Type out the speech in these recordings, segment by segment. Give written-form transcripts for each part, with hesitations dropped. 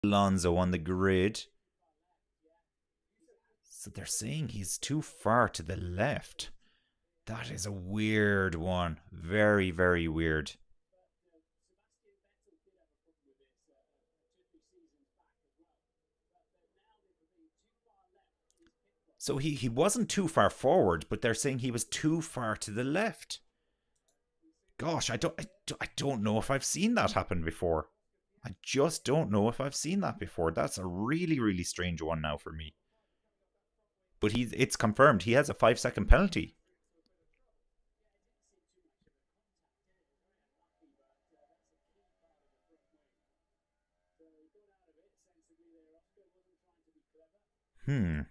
Alonso on the grid. So they're saying he's too far to the left. That is a weird one. Very, very weird. So he wasn't too far forward, but they're saying he was too far to the left. Gosh, I don't know if I've seen that happen before. I just don't know if I've seen that before. That's a really, really strange one now for me. But it's confirmed. He has a 5-second penalty. Hmm.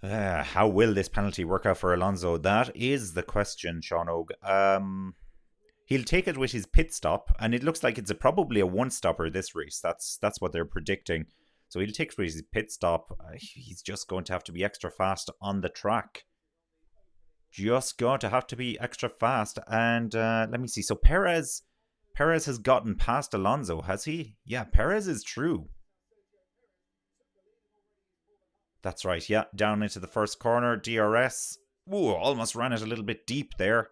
How will this penalty work out for Alonso? That is the question, Sean Og. He'll take it with his pit stop, and it looks like it's probably a one-stopper this race. That's what they're predicting. So he'll take it with his pit stop. He's just going to have to be extra fast on the track. Just going to have to be extra fast. And let me see. So Perez has gotten past Alonso, has he? Yeah, Perez is true. That's right, yeah. Down into the first corner, DRS. Ooh, almost ran it a little bit deep there.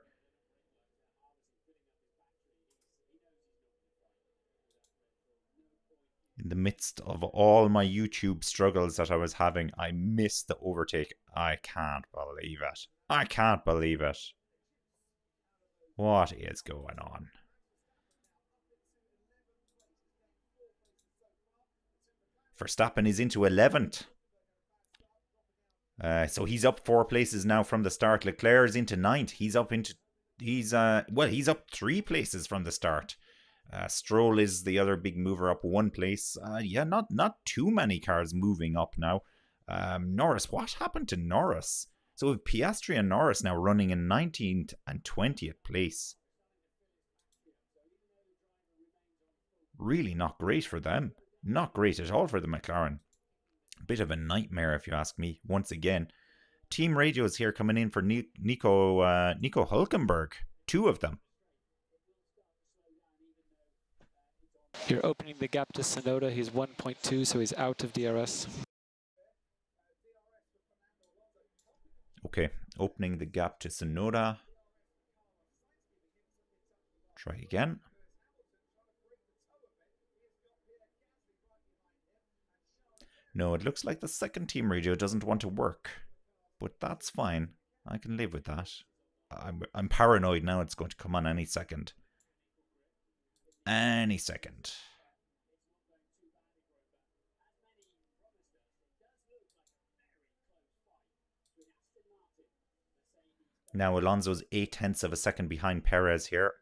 In the midst of all my YouTube struggles that I was having, I missed the overtake. I can't believe it. I can't believe it. What is going on? Verstappen is into 11th. So he's up 4 places now from the start. Leclerc is into 9th. He's up 3 places from the start. Stroll is the other big mover, up 1 place. Yeah, not too many cars moving up now. Norris, what happened to Norris? So we have Piastri and Norris now running in 19th and 20th place. Really not great for them. Not great at all for the McLaren. Bit of a nightmare, if you ask me, once again. Team radios here coming in for Nico Hulkenberg. 2 of them. You're opening the gap to Tsunoda. He's 1.2, so he's out of DRS. Okay, opening the gap to Tsunoda. Try again. No, it looks like the second team radio doesn't want to work. But that's fine. I can live with that. I'm paranoid now. It's going to come on any second. Any second. Now Alonso's 0.8 of a second behind Perez here.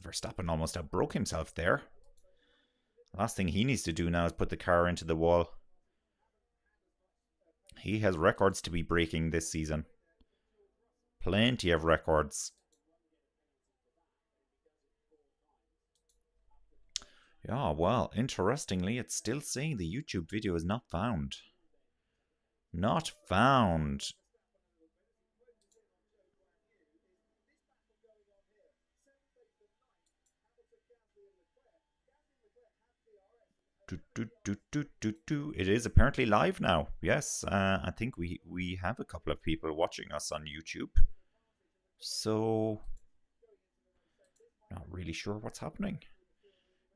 Verstappen almost outbroke himself there. Last thing he needs to do now is put the car into the wall. He has records to be breaking this season. Plenty of records. Yeah, well, interestingly, it's still saying the YouTube video is not found. Not found. It is apparently live now. Yes, I think we have a couple of people watching us on YouTube. So, not really sure what's happening.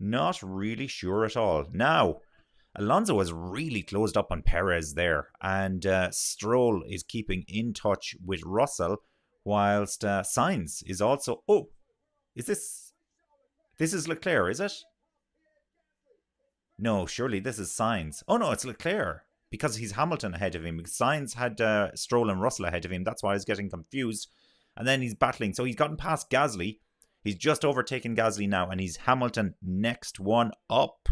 Not really sure at all. Now, Alonso has really closed up on Perez there, and Stroll is keeping in touch with Russell, whilst Sainz is also... Oh, is this... This is Leclerc, is it? No, surely this is Sainz. Oh no, it's Leclerc. Because he's Hamilton ahead of him. Sainz had Stroll and Russell ahead of him. That's why I was getting confused. And then he's battling. So he's gotten past Gasly. He's just overtaken Gasly now. And he's Hamilton next one up.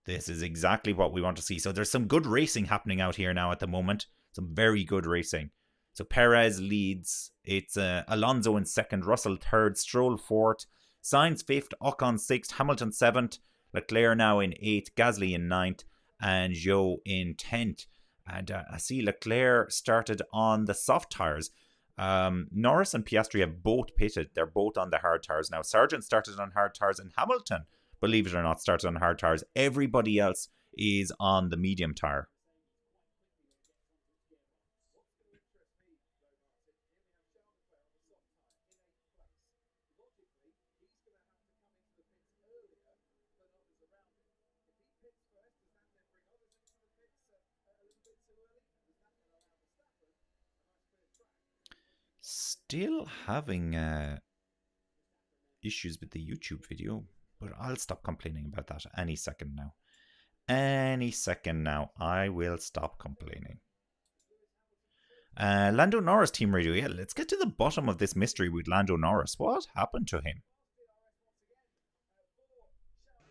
This is exactly what we want to see. So there's some good racing happening out here now at the moment. Some very good racing. So Perez leads. It's Alonso in second. Russell third. Stroll fourth. Sainz fifth. Ocon sixth. Hamilton seventh. Leclerc now in 8th, Gasly in 9th, and Zhou in 10th. And I see Leclerc started on the soft tyres. Norris and Piastri have both pitted. They're both on the hard tyres now. Sargent started on hard tyres, and Hamilton, believe it or not, started on hard tyres. Everybody else is on the medium tyre. Still having issues with the YouTube video, but I'll stop complaining about that any second now. Any second now, I will stop complaining. Lando Norris team radio. Yeah, let's get to the bottom of this mystery with Lando Norris. What happened to him?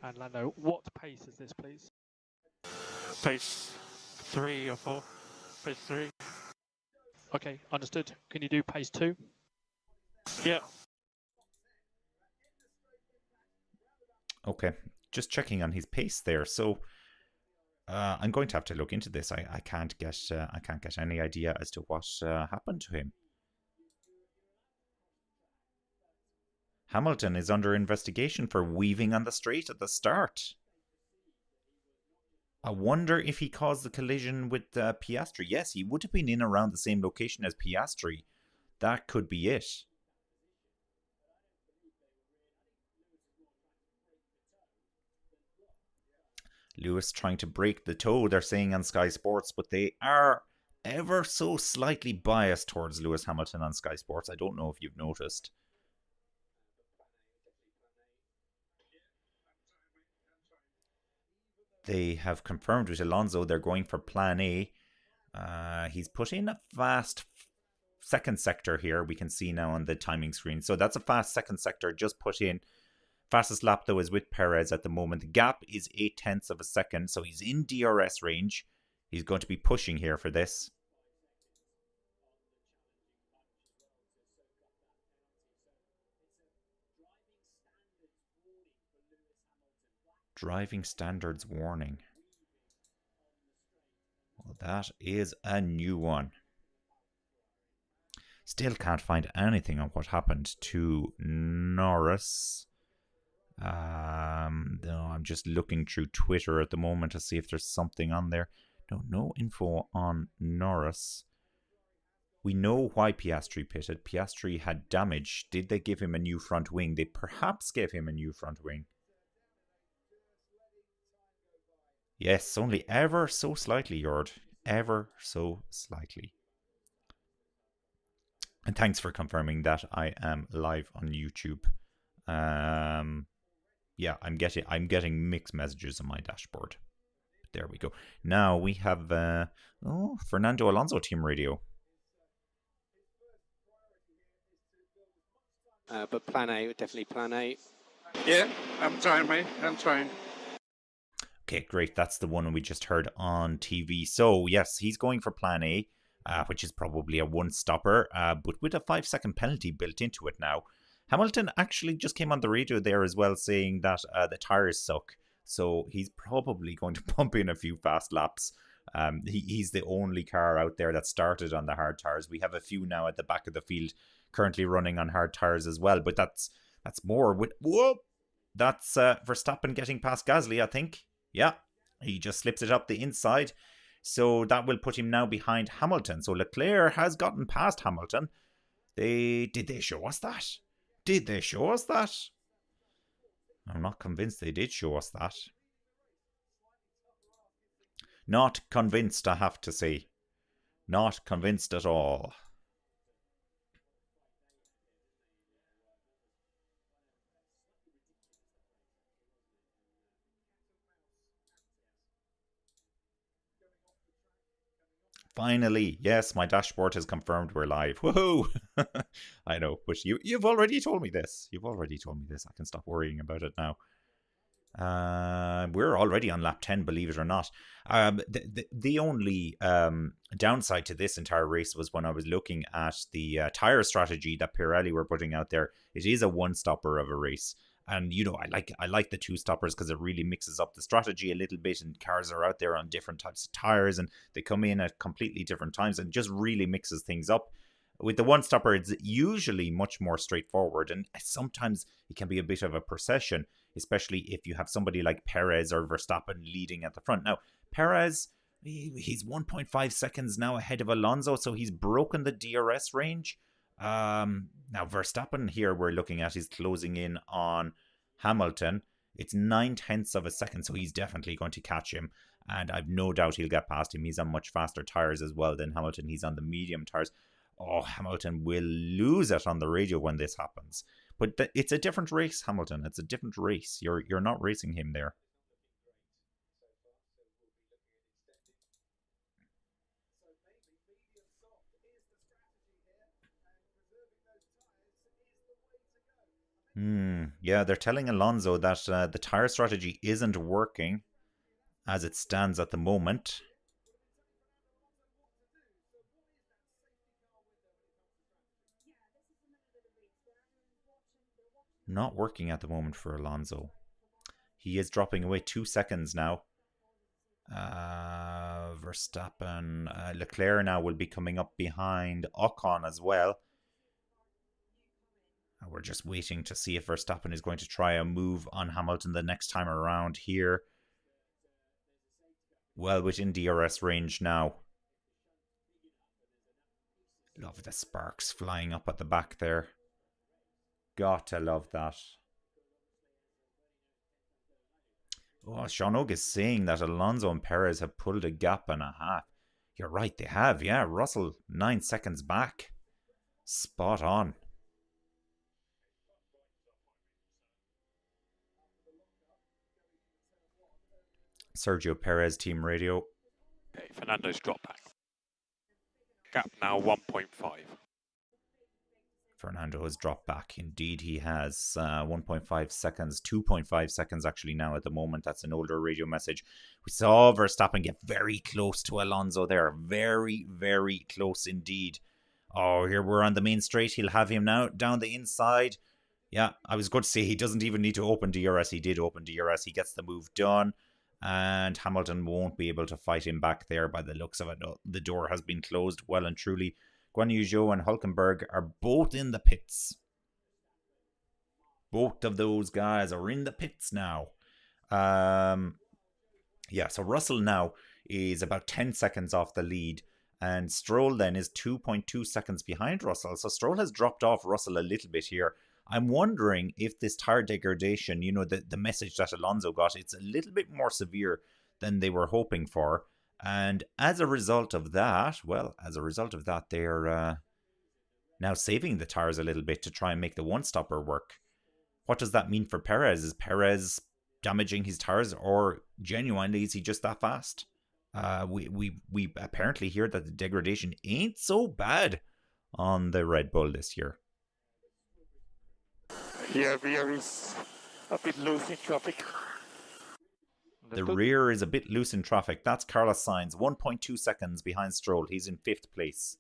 And Lando, what pace is this, please? Pace 3 or 4. Pace 3. Okay, understood. Can you do pace 2? Yeah. Okay, just checking on his pace there. So I'm going to have to look into this. I can't get any idea as to what happened to him. Hamilton is under investigation for weaving on the straight at the start. I wonder if he caused the collision with Piastri. Yes, he would have been in around the same location as Piastri. That could be it. Lewis trying to break the toe, they're saying on Sky Sports, but they are ever so slightly biased towards Lewis Hamilton on Sky Sports. I don't know if you've noticed. They have confirmed with Alonso they're going for plan A. He's put in a fast second sector here. We can see now on the timing screen. So that's a fast second sector just put in. Fastest lap though is with Perez at the moment. The gap is 0.8 of a second. So he's in DRS range. He's going to be pushing here for this. Driving standards warning. Well, that is a new one. Still can't find anything on what happened to Norris. No, I'm just looking through Twitter at the moment to see if there's something on there. No info on Norris. We know why Piastri pitted. Piastri had damage. Did they give him a new front wing? They perhaps gave him a new front wing. Yes, only ever so slightly, Jord. Ever so slightly. And thanks for confirming that I am live on YouTube. Yeah, I'm getting mixed messages on my dashboard. There we go. Now we have Fernando Alonso team radio. But plan A, definitely plan A. Yeah, I'm trying, mate. I'm trying. Okay, great. That's the one we just heard on TV. So, yes, he's going for plan A, which is probably a one-stopper, but with a 5-second penalty built into it now. Hamilton actually just came on the radio there as well saying that the tyres suck. So he's probably going to pump in a few fast laps. He's the only car out there that started on the hard tyres. We have a few now at the back of the field currently running on hard tyres as well. But that's more with... Whoa! That's Verstappen getting past Gasly, I think. Yeah, he just slips it up the inside. So that will put him now behind Hamilton. So Leclerc has gotten past Hamilton. Did they show us that? Did they show us that? I'm not convinced they did show us that. Not convinced, I have to say. Not convinced at all. Finally, yes, my dashboard has confirmed we're live. Woohoo! I know, but you've already told me this. You've already told me this. I can stop worrying about it now. We're already on lap 10, believe it or not. The only downside to this entire race was when I was looking at the tyre strategy that Pirelli were putting out there. It is a one-stopper of a race. And I like the two stoppers because it really mixes up the strategy a little bit, and cars are out there on different types of tires and they come in at completely different times and just really mixes things up. With the one stopper, it's usually much more straightforward, and sometimes it can be a bit of a procession, especially if you have somebody like Perez or Verstappen leading at the front. Now, Perez, he's 1.5 seconds now ahead of Alonso, so he's broken the DRS range. Now, Verstappen here we're looking at is closing in on Hamilton. It's 9/10 of a second, so he's definitely going to catch him. And I've no doubt he'll get past him. He's on much faster tyres as well than Hamilton. He's on the medium tyres. Oh, Hamilton will lose it on the radio when this happens. But it's a different race, Hamilton. It's a different race. You're not racing him there. Yeah, they're telling Alonso that the tire strategy isn't working as it stands at the moment. Not working at the moment for Alonso. He is dropping away 2 seconds now. Verstappen, Leclerc now will be coming up behind Ocon as well. We're just waiting to see if Verstappen is going to try a move on Hamilton the next time around here. Well within DRS range now. Love the sparks flying up at the back there. Got to love that. Oh, Sean Oak is saying that Alonso and Perez have pulled a gap and a half. You're right, they have. Yeah, Russell 9 seconds back. Spot on. Sergio Perez, team radio. Okay, Fernando's dropped back. Gap now 1.5. Fernando has dropped back. Indeed, he has 1.5 seconds, 2.5 seconds actually now at the moment. That's an older radio message. We saw Verstappen get very close to Alonso there. Very, very close indeed. Oh, here we're on the main straight. He'll have him now down the inside. Yeah, I was going to say he doesn't even need to open DRS. He did open DRS. He gets the move done. And Hamilton won't be able to fight him back there by the looks of it. The door has been closed well and truly. Guan Yu Zhou and Hulkenberg are both in the pits. Both of those guys are in the pits now. Yeah, so Russell now is about 10 seconds off the lead. And Stroll then is 2.2 seconds behind Russell. So Stroll has dropped off Russell a little bit here. I'm wondering if this tire degradation, the message that Alonso got, it's a little bit more severe than they were hoping for. And as a result of that, they're now saving the tires a little bit to try and make the one-stopper work. What does that mean for Perez? Is Perez damaging his tires, or genuinely is he just that fast? We apparently hear that the degradation ain't so bad on the Red Bull this year. Yeah, rear is a bit loose in traffic. The rear is a bit loose in traffic. That's Carlos Sainz, 1.2 seconds behind Stroll. He's in 5th place.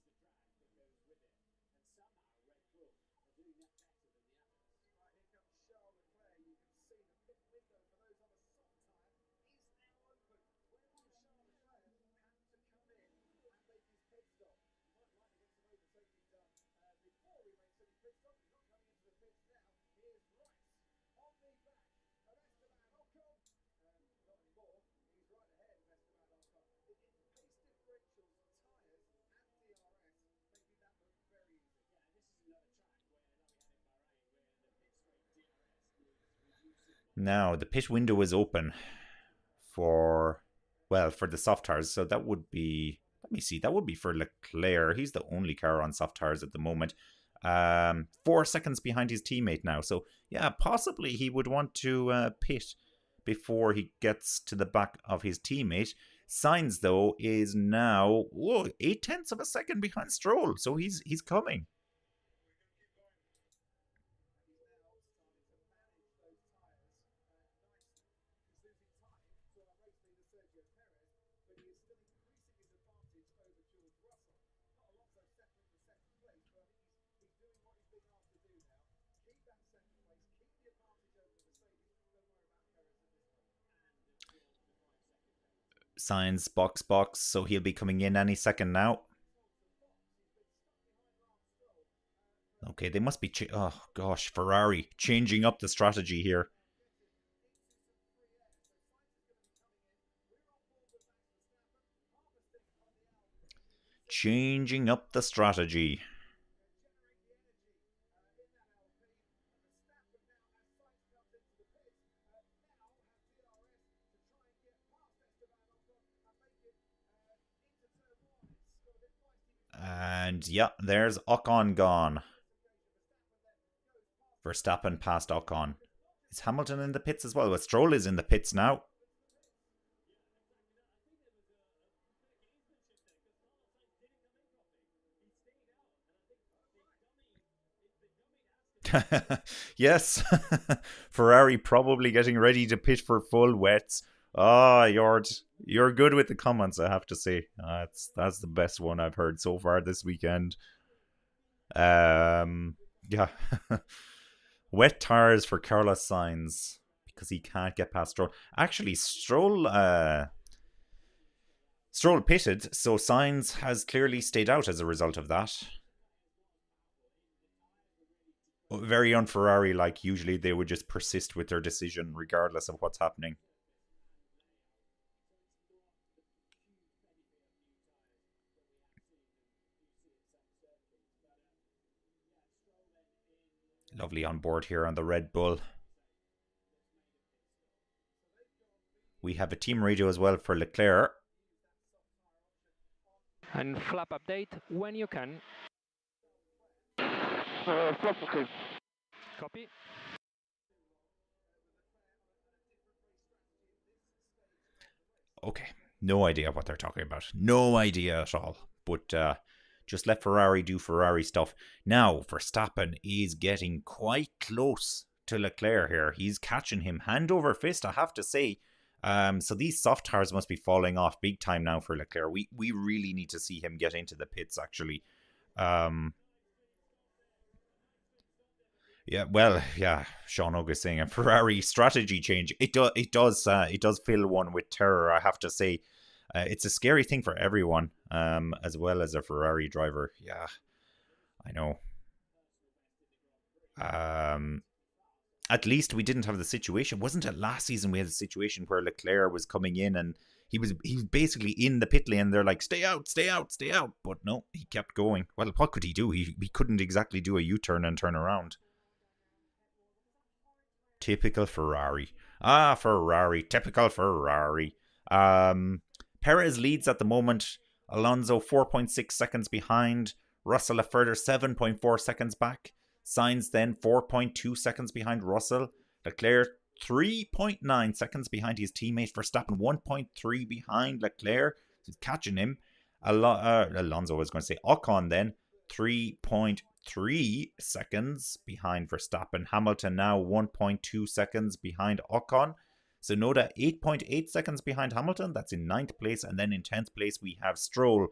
Now, the pit window is open for the soft tires. So that would be, let me see, that would be for Leclerc. He's the only car on soft tires at the moment. 4 seconds behind his teammate now. So, yeah, possibly he would want to pit before he gets to the back of his teammate. Sainz, though, is now 0.8 of a second behind Stroll. So he's coming. Sainz box, so he'll be coming in any second now. Okay, they must be... oh, gosh, Ferrari changing up the strategy here. Changing up the strategy. And yeah, there's Ocon gone. Verstappen past Ocon. Is Hamilton in the pits as well? Well, Stroll is in the pits now. Yes, Ferrari probably getting ready to pit for full wets. Ah, you're good with the comments, I have to say. That's the best one I've heard so far this weekend. Yeah, wet tires for Carlos Sainz because he can't get past Stroll. Actually, Stroll pitted, so Sainz has clearly stayed out as a result of that. Very un-Ferrari, like usually they would just persist with their decision regardless of what's happening. Lovely on board here on the Red Bull. We have a team radio as well for Leclerc. And flap update when you can. Flap okay. Copy. Okay, no idea what they're talking about. No idea at all. But just let Ferrari do Ferrari stuff. Now, Verstappen is getting quite close to Leclerc here. He's catching him hand over fist, I have to say. So these soft tires must be falling off big time now for Leclerc. We really need to see him get into the pits, actually. Yeah, well, yeah. Sean Oga saying a Ferrari strategy change. It does fill one with terror, I have to say. It's a scary thing for everyone, as well as a Ferrari driver. Yeah, I know. At least we didn't have the situation. Wasn't it last season we had a situation where Leclerc was coming in and he was basically in the pit lane and they're like, stay out. But no, he kept going. Well, what could he do? He couldn't exactly do a U-turn and turn around. Typical Ferrari. Ferrari. Typical Ferrari. Perez leads at the moment. Alonso 4.6 seconds behind. Russell a further 7.4 seconds back. Sainz then 4.2 seconds behind Russell. Leclerc 3.9 seconds behind his teammate Verstappen. 1.3 behind Leclerc. He's catching him. Alonso was going to say Ocon then. 3.3 seconds behind Verstappen. Hamilton now 1.2 seconds behind Ocon. Tsunoda 8.8 seconds behind Hamilton. That's in 9th place. And then in 10th place we have Stroll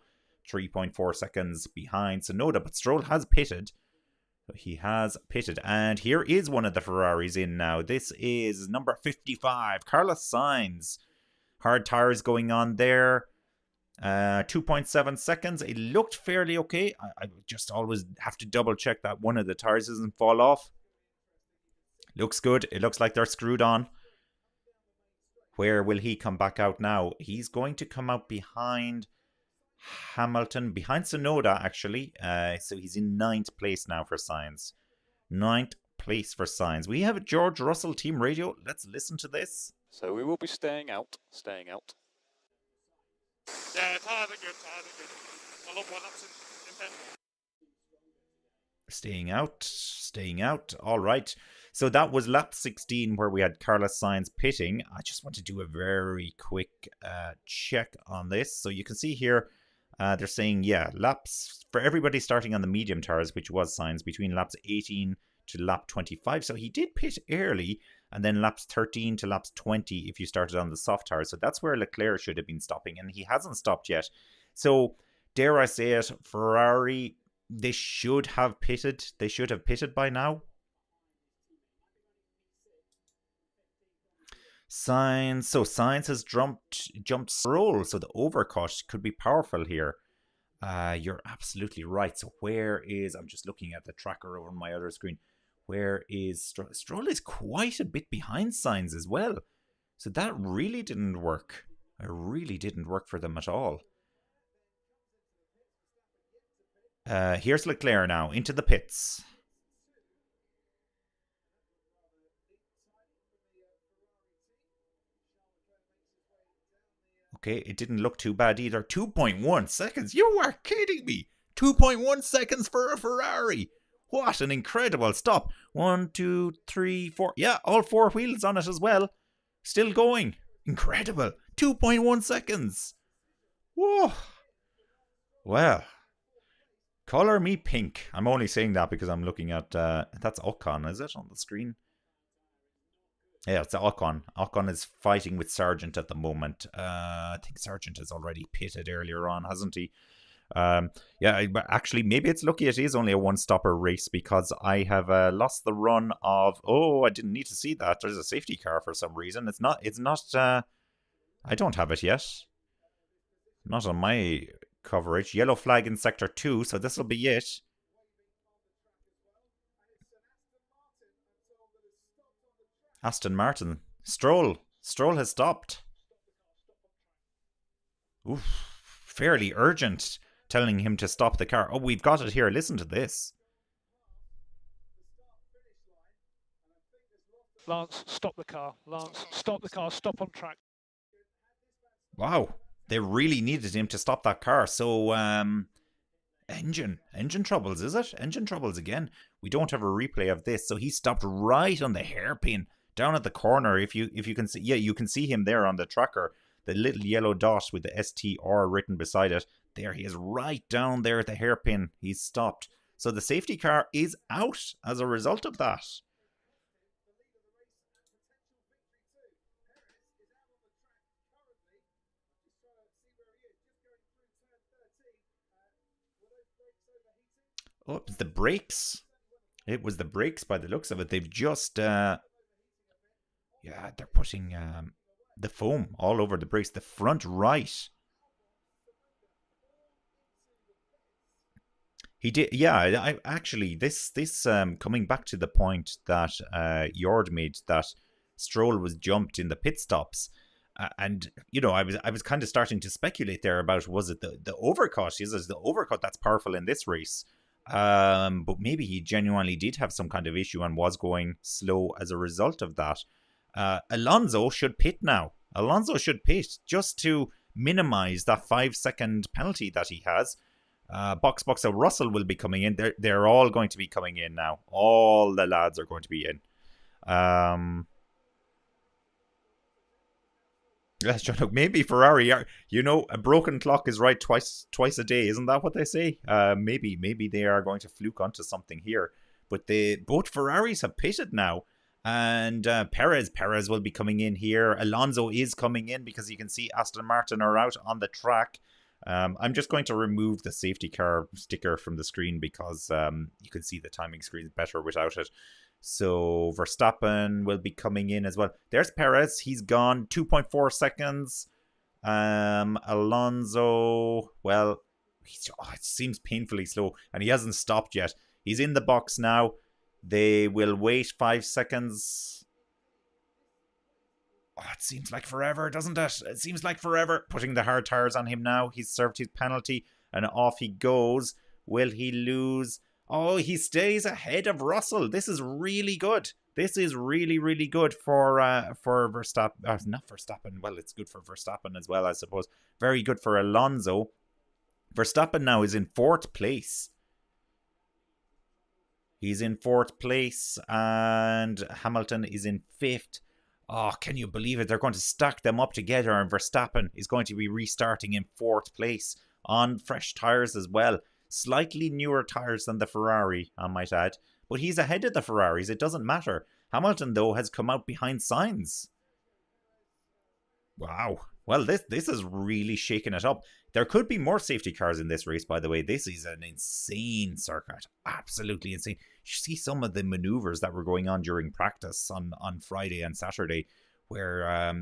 3.4 seconds behind Tsunoda. But Stroll has pitted. He has pitted. And here is one of the Ferraris in now. This is number 55. Carlos Sainz. Hard tires going on there. 2.7 seconds. It looked fairly okay. I just always have to double check that one of the tires doesn't fall off. Looks good. It looks like they're screwed on. Where will he come back out now? He's going to come out behind Hamilton, behind Tsunoda actually. So he's in 9th place now for Sainz. 9th place for Sainz. We have a George Russell team radio. Let's listen to this. So we will be staying out. Yeah, tires are good. I love what that's in 10. Staying out. All right. So that was lap 16 where we had Carlos Sainz pitting. I just want to do a very quick check on this. So you can see here, they're saying, yeah, laps for everybody starting on the medium tires, which was Sainz, between laps 18 to lap 25. So he did pit early, and then laps 13 to laps 20 if you started on the soft tires. So that's where Leclerc should have been stopping, and he hasn't stopped yet. So, dare I say it, Ferrari, they should have pitted. They should have pitted by now. Sainz. So Sainz has jumped Stroll, so the overcut could be powerful here. You're absolutely right. So where is... I'm just looking at the tracker over my other screen. Where is Stroll? Stroll is quite a bit behind Sainz as well. So that really didn't work. It really didn't work for them at all. Here's Leclerc now, into the pits. Okay, it didn't look too bad either. 2.1 seconds. You are kidding me. 2.1 seconds for a Ferrari. What an incredible stop. 1, 2, 3, 4. Yeah, all 4 wheels on it as well. Still going. Incredible. 2.1 seconds. Whoa. Well, color me pink. I'm only saying that because I'm looking at... that's Ocon, is it, on the screen? Yeah, it's Ocon. Ocon is fighting with Sargent at the moment. I think Sargent has already pitted earlier on, hasn't he? Yeah, actually, maybe it's lucky it is only a one-stopper race because I have lost the run of... Oh, I didn't need to see that. There's a safety car for some reason. It's not... I don't have it yet. Not on my coverage. Yellow flag in Sector 2, so this will be it. Aston Martin. Stroll has stopped. Oof. Fairly urgent, telling him to stop the car. Oh, we've got it here. Listen to this. Lance, stop the car. Lance, stop the car. Stop on track. Wow. They really needed him to stop that car. So, engine troubles, is it? Engine troubles again. We don't have a replay of this. So he stopped right on the hairpin. Down at the corner, if you can see, yeah, you can see him there on the tracker, the little yellow dot with the STR written beside it. There he is, right down there at the hairpin. He's stopped. So the safety car is out as a result of that. Oh, it's the brakes. It was the brakes by the looks of it. They've just... yeah, they're putting the foam all over the brakes. The front right. He did, yeah. I actually this coming back to the point that Jord made, that Stroll was jumped in the pit stops, and you know, I was kind of starting to speculate there about, was it the overcut? Is it the overcut that's powerful in this race? But maybe he genuinely did have some kind of issue and was going slow as a result of that. Alonso should pit now. Alonso should pit just to minimize that 5-second penalty that he has. Box. So Russell will be coming in. They're all going to be coming in now. All the lads are going to be in. Yes, John, maybe Ferrari are, you know, a broken clock is right twice a day. Isn't that what they say? Maybe they are going to fluke onto something here. But both Ferraris have pitted now. And Perez will be coming in here. Alonso is coming in because you can see Aston Martin are out on the track. I'm just going to remove the safety car sticker from the screen because you can see the timing screen better without it. So Verstappen will be coming in as well. There's Perez. He's gone 2.4 seconds. Alonso, well, it seems painfully slow. And he hasn't stopped yet. He's in the box now. They will wait 5 seconds. Oh, it seems like forever, doesn't it? It seems like forever. Putting the hard tires on him now. He's served his penalty and off he goes. Will he lose? Oh, he stays ahead of Russell. This is really good. This is really, really good for Verstappen. Not Verstappen. Well, it's good for Verstappen as well, I suppose. Very good for Alonso. Verstappen now is in 4th place. He's in 4th place and Hamilton is in 5th. Oh, can you believe it? They're going to stack them up together and Verstappen is going to be restarting in 4th place on fresh tyres as well. Slightly newer tyres than the Ferrari, I might add. But he's ahead of the Ferraris. It doesn't matter. Hamilton, though, has come out behind Sainz. Wow. Well, this is really shaking it up. There could be more safety cars in this race, by the way. This is an insane circuit. Absolutely insane. You see some of the maneuvers that were going on during practice on Friday and Saturday where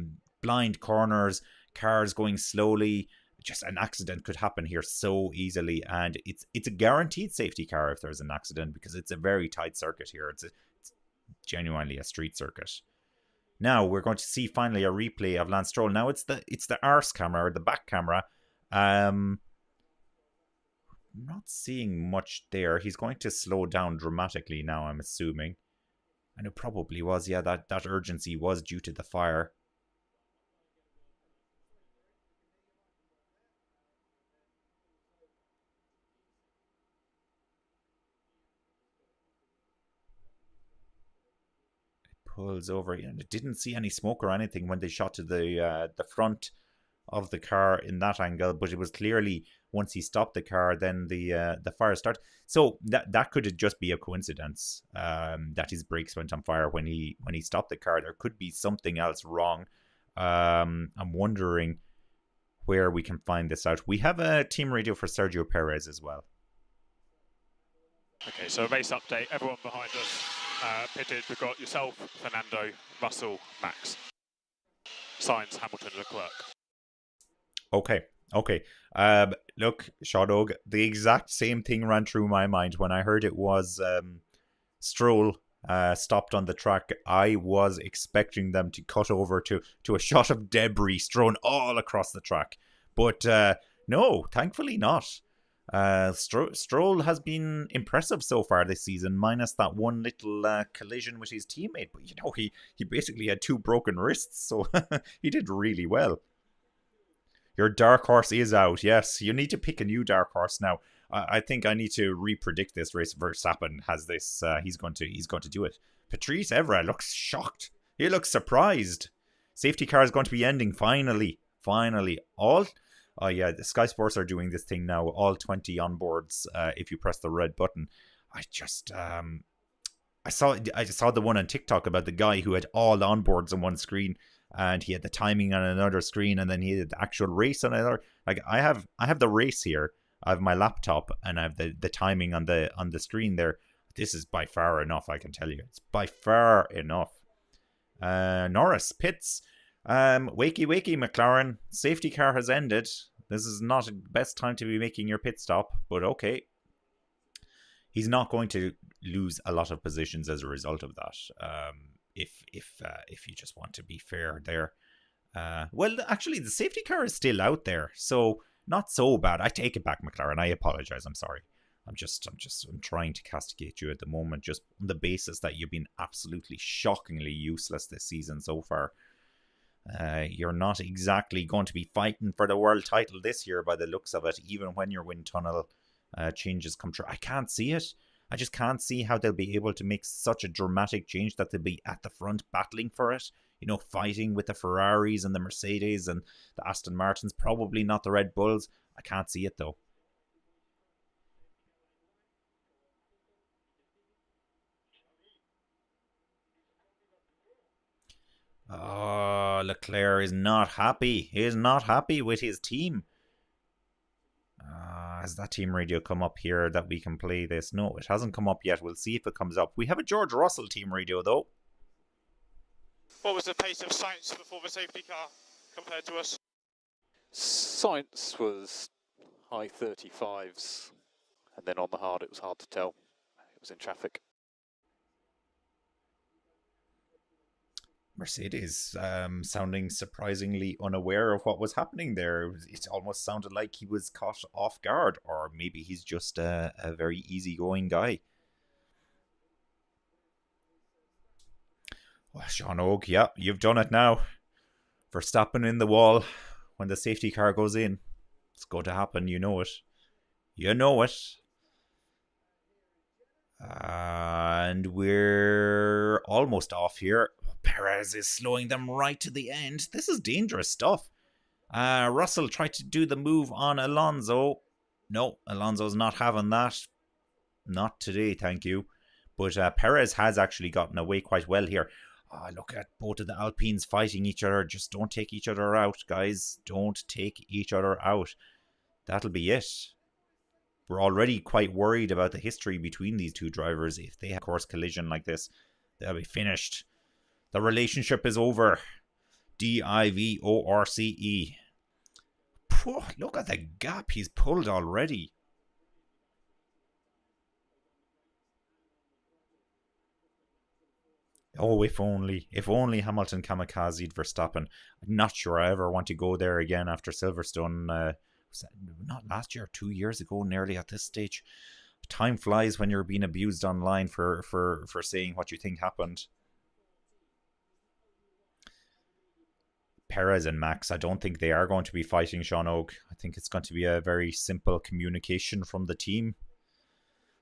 blind corners, cars going slowly, just an accident could happen here so easily, and it's a guaranteed safety car if there's an accident, because it's a very tight circuit here. It's genuinely a street circuit. Now we're going to see finally a replay of Lance Stroll. Now it's the arse camera, or the back camera. Not seeing much there. He's going to slow down dramatically now, I'm assuming. And it probably was, yeah, that urgency was due to the fire. Pulls over, and it didn't see any smoke or anything when they shot to the front of the car in that angle, but it was clearly once he stopped the car, then the fire started. So that could just be a coincidence, that his brakes went on fire when he stopped the car. There could be something else wrong. I'm wondering where we can find this out. We have a team radio for Sergio Perez as well. Okay, so a race update. Everyone behind us pitted. We've got yourself, Fernando, Russell, Max. Sainz, Hamilton, Leclerc. Okay. Look, Shadog, the exact same thing ran through my mind when I heard it was Stroll stopped on the track. I was expecting them to cut over to a shot of debris strewn all across the track. But no, thankfully not. Stroll has been impressive so far this season, minus that one little collision with his teammate. But, he basically had 2 broken wrists, so he did really well. Your dark horse is out. Yes, you need to pick a new dark horse now. I think I need to re-predict this race. Verstappen has this. He's going to do it. Patrice Evra looks shocked. He looks surprised. Safety car is going to be ending finally. Oh yeah, the Sky Sports are doing this thing now. All 20 onboards. If you press the red button, I saw the one on TikTok about the guy who had all onboards on one screen, and he had the timing on another screen, and then he had the actual race on another. Like I have the race here. I have my laptop, and I have the timing on the screen there. This is by far enough, I can tell you. It's by far enough. Norris pits. Wakey McLaren. Safety car has ended. This is not the best time to be making your pit stop, but okay. He's not going to lose a lot of positions as a result of that. If you just want to be fair there. Well, actually, the safety car is still out there, so not so bad. I take it back, McLaren. I apologize. I'm sorry. I'm trying to castigate you at the moment, just on the basis that you've been absolutely shockingly useless this season so far. You're not exactly going to be fighting for the world title this year by the looks of it, even when your wind tunnel changes come true. I can't see it. I just can't see how they'll be able to make such a dramatic change that they'll be at the front battling for it. Fighting with the Ferraris and the Mercedes and the Aston Martins, probably not the Red Bulls. I can't see it though. Oh, Leclerc is not happy. He is not happy with his team. Has that team radio come up here that we can play this? No, it hasn't come up yet. We'll see if it comes up. We have a George Russell team radio though. What was the pace of Sainz before the safety car compared to us? Sainz was high 35s, and then on the hard it was hard to tell. It was in traffic. Mercedes sounding surprisingly unaware of what was happening there. It almost sounded like he was caught off guard, or maybe he's just a very easygoing guy. Well, Sean Oak, yeah, you've done it now. Verstappen in the wall when the safety car goes in. It's going to happen, you know it. You know it. And we're almost off here. Perez is slowing them right to the end. This is dangerous stuff. Russell tried to do the move on Alonso. No, Alonso's not having that. Not today, thank you. But Perez has actually gotten away quite well here. Look at both of the Alpines fighting each other. Just don't take each other out, guys. Don't take each other out. That'll be it. We're already quite worried about the history between these two drivers. If they have a course collision like this, they'll be finished. The relationship is over. Divorce. Look at the gap he's pulled already. Oh, if only Hamilton kamikazed Verstappen. I'm not sure I ever want to go there again after Silverstone. Was that not last year, 2 years ago, nearly at this stage. Time flies when you're being abused online for saying what you think happened. Perez and Max, I don't think they are going to be fighting Sean Oak. I think it's going to be a very simple communication from the team.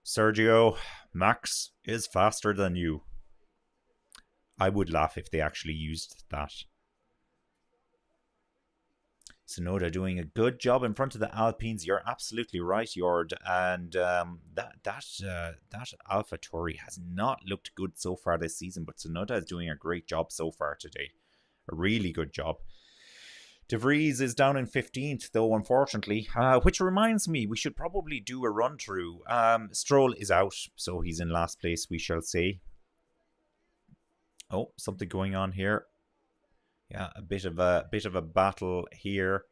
Sergio, Max is faster than you. I would laugh if they actually used that. Tsunoda doing a good job in front of the Alpines. You're absolutely right, Jord. And that AlphaTauri has not looked good so far this season, but Tsunoda is doing a great job so far today. A really good job. De Vries is down in 15th, though, unfortunately. Which reminds me, we should probably do a run-through. Stroll is out, so he's in last place, we shall say. Oh, something going on here. Yeah, a bit of a battle here.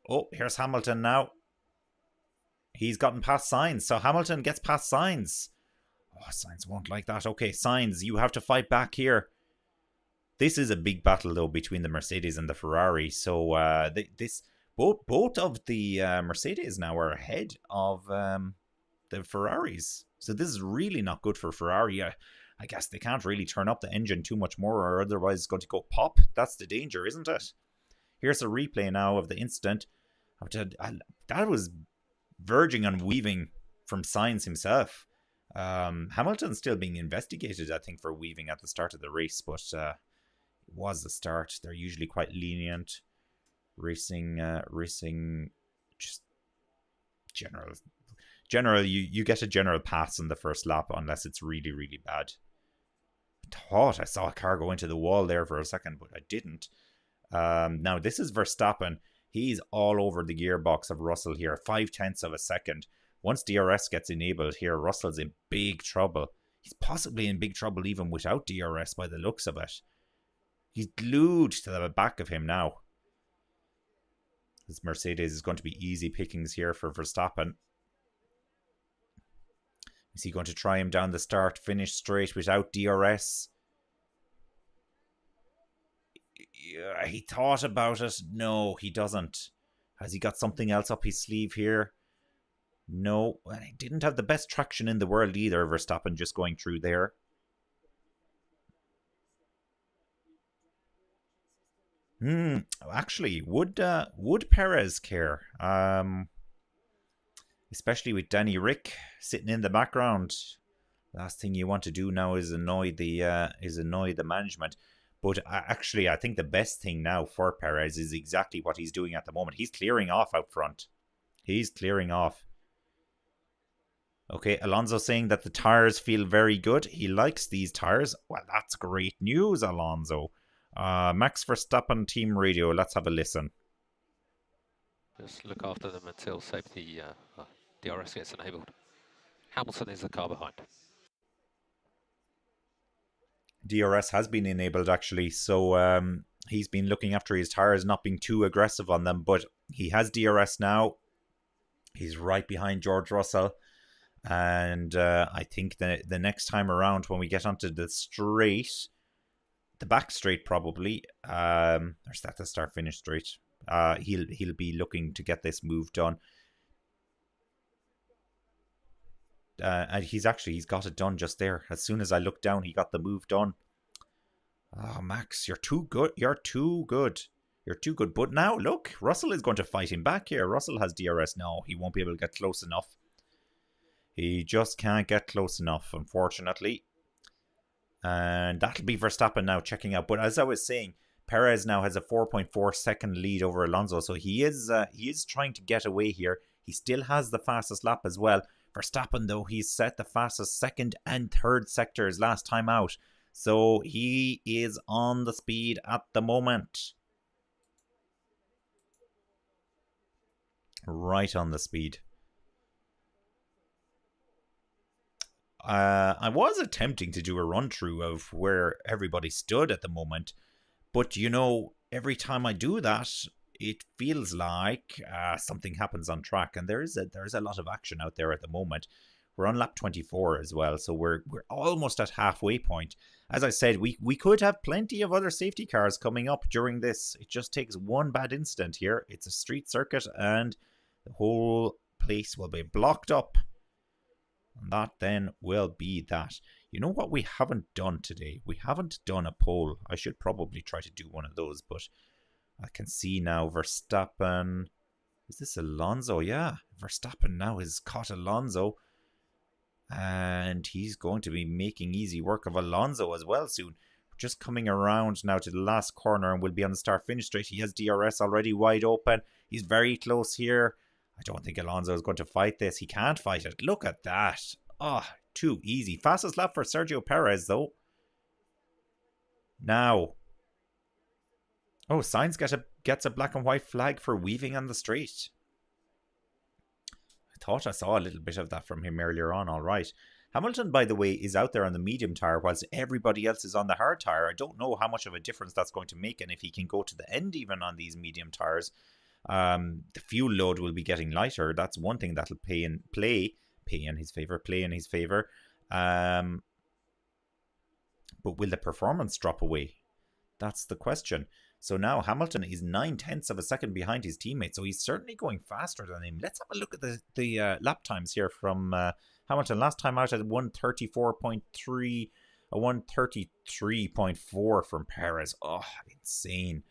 Oh, here's Hamilton now. He's gotten past Sainz, so Hamilton gets past Sainz. Oh, Sainz won't like that. Okay, Sainz, you have to fight back here. This is a big battle, though, between the Mercedes and the Ferrari. So both of the Mercedes now are ahead of the Ferraris. So this is really not good for Ferrari. I guess they can't really turn up the engine too much more, or otherwise it's going to go pop. That's the danger, isn't it? Here's a replay now of the incident. That was verging on weaving from Sainz himself. Hamilton's still being investigated, I think, for weaving at the start of the race, but it was the start. They're usually quite lenient. Racing, just general. You get a general pass on the first lap unless it's really, really bad. I thought I saw a car go into the wall there for a second, but I didn't. Now, this is Verstappen. He's all over the gearbox of Russell here. 0.5 of a second. Once DRS gets enabled here, Russell's in big trouble. He's possibly in big trouble even without DRS by the looks of it. He's glued to the back of him now. This Mercedes is going to be easy pickings here for Verstappen. Is he going to try him down the start, finish straight without DRS? Yeah, he thought about it. No, he doesn't. Has he got something else up his sleeve here? No. He didn't have the best traction in the world either, Verstappen just going through there. Actually, would Perez care? Especially with Danny Rick sitting in the background. Last thing you want to do now is annoy the management. But actually, I think the best thing now for Perez is exactly what he's doing at the moment. He's clearing off out front. He's clearing off. Okay, Alonso saying that the tires feel very good. He likes these tires. Well, that's great news, Alonso. Max Verstappen team radio. Let's have a listen. Just look after them until safety DRS gets enabled. Hamilton is the car behind. DRS has been enabled actually, so he's been looking after his tires, not being too aggressive on them, but he has DRS now. He's right behind George Russell, and I think the next time around when we get onto the straight, the back straight probably, or is that the start finish straight? He'll be looking to get this move done. And he's got it done just there. As soon as I looked down, he got the move done. Oh, Max, you're too good. You're too good. You're too good. But now, look, Russell is going to fight him back here. Russell has DRS. No, he won't be able to get close enough. He just can't get close enough, unfortunately. And that'll be Verstappen now checking out. But as I was saying, Perez now has a 4.4 second lead over Alonso. So he is trying to get away here. He still has the fastest lap as well. Verstappen, though, he's set the fastest second and third sectors last time out. So he is on the speed at the moment. Right on the speed. I was attempting to do a run-through of where everybody stood at the moment, But, you know, every time I do that, it feels like something happens on track. And there is a lot of action out there at the moment. We're on lap 24 as well, so we're almost at halfway point. As I said, we could have plenty of other safety cars coming up during this. It just takes one bad incident here. It's a street circuit, and the whole place will be blocked up. And that then will be that. You know what we haven't done today? We haven't done a pole. I should probably try to do one of those, but I can see now Verstappen. Is this Alonso? Yeah, Verstappen now has caught Alonso. And he's going to be making easy work of Alonso as well soon. Just coming around now to the last corner and will be on the start-finish straight. He has DRS already wide open. He's very close here. I don't think Alonso is going to fight this. He can't fight it. Look at that. Oh, too easy. Fastest lap for Sergio Perez, though. Now. Oh, Sainz gets a black and white flag for weaving on the straight. I thought I saw a little bit of that from him earlier on. All right. Hamilton, by the way, is out there on the medium tyre whilst everybody else is on the hard tyre. I don't know how much of a difference that's going to make and if he can go to the end even on these medium tyres. The fuel load will be getting lighter. That's one thing that'll play in his favour. But will the performance drop away? That's the question. So now Hamilton is 9/10 of a second behind his teammate. So he's certainly going faster than him. Let's have a look at the lap times here from Hamilton. Last time out at 1:34.3, a 1:33.4 from Perez. Oh, insane.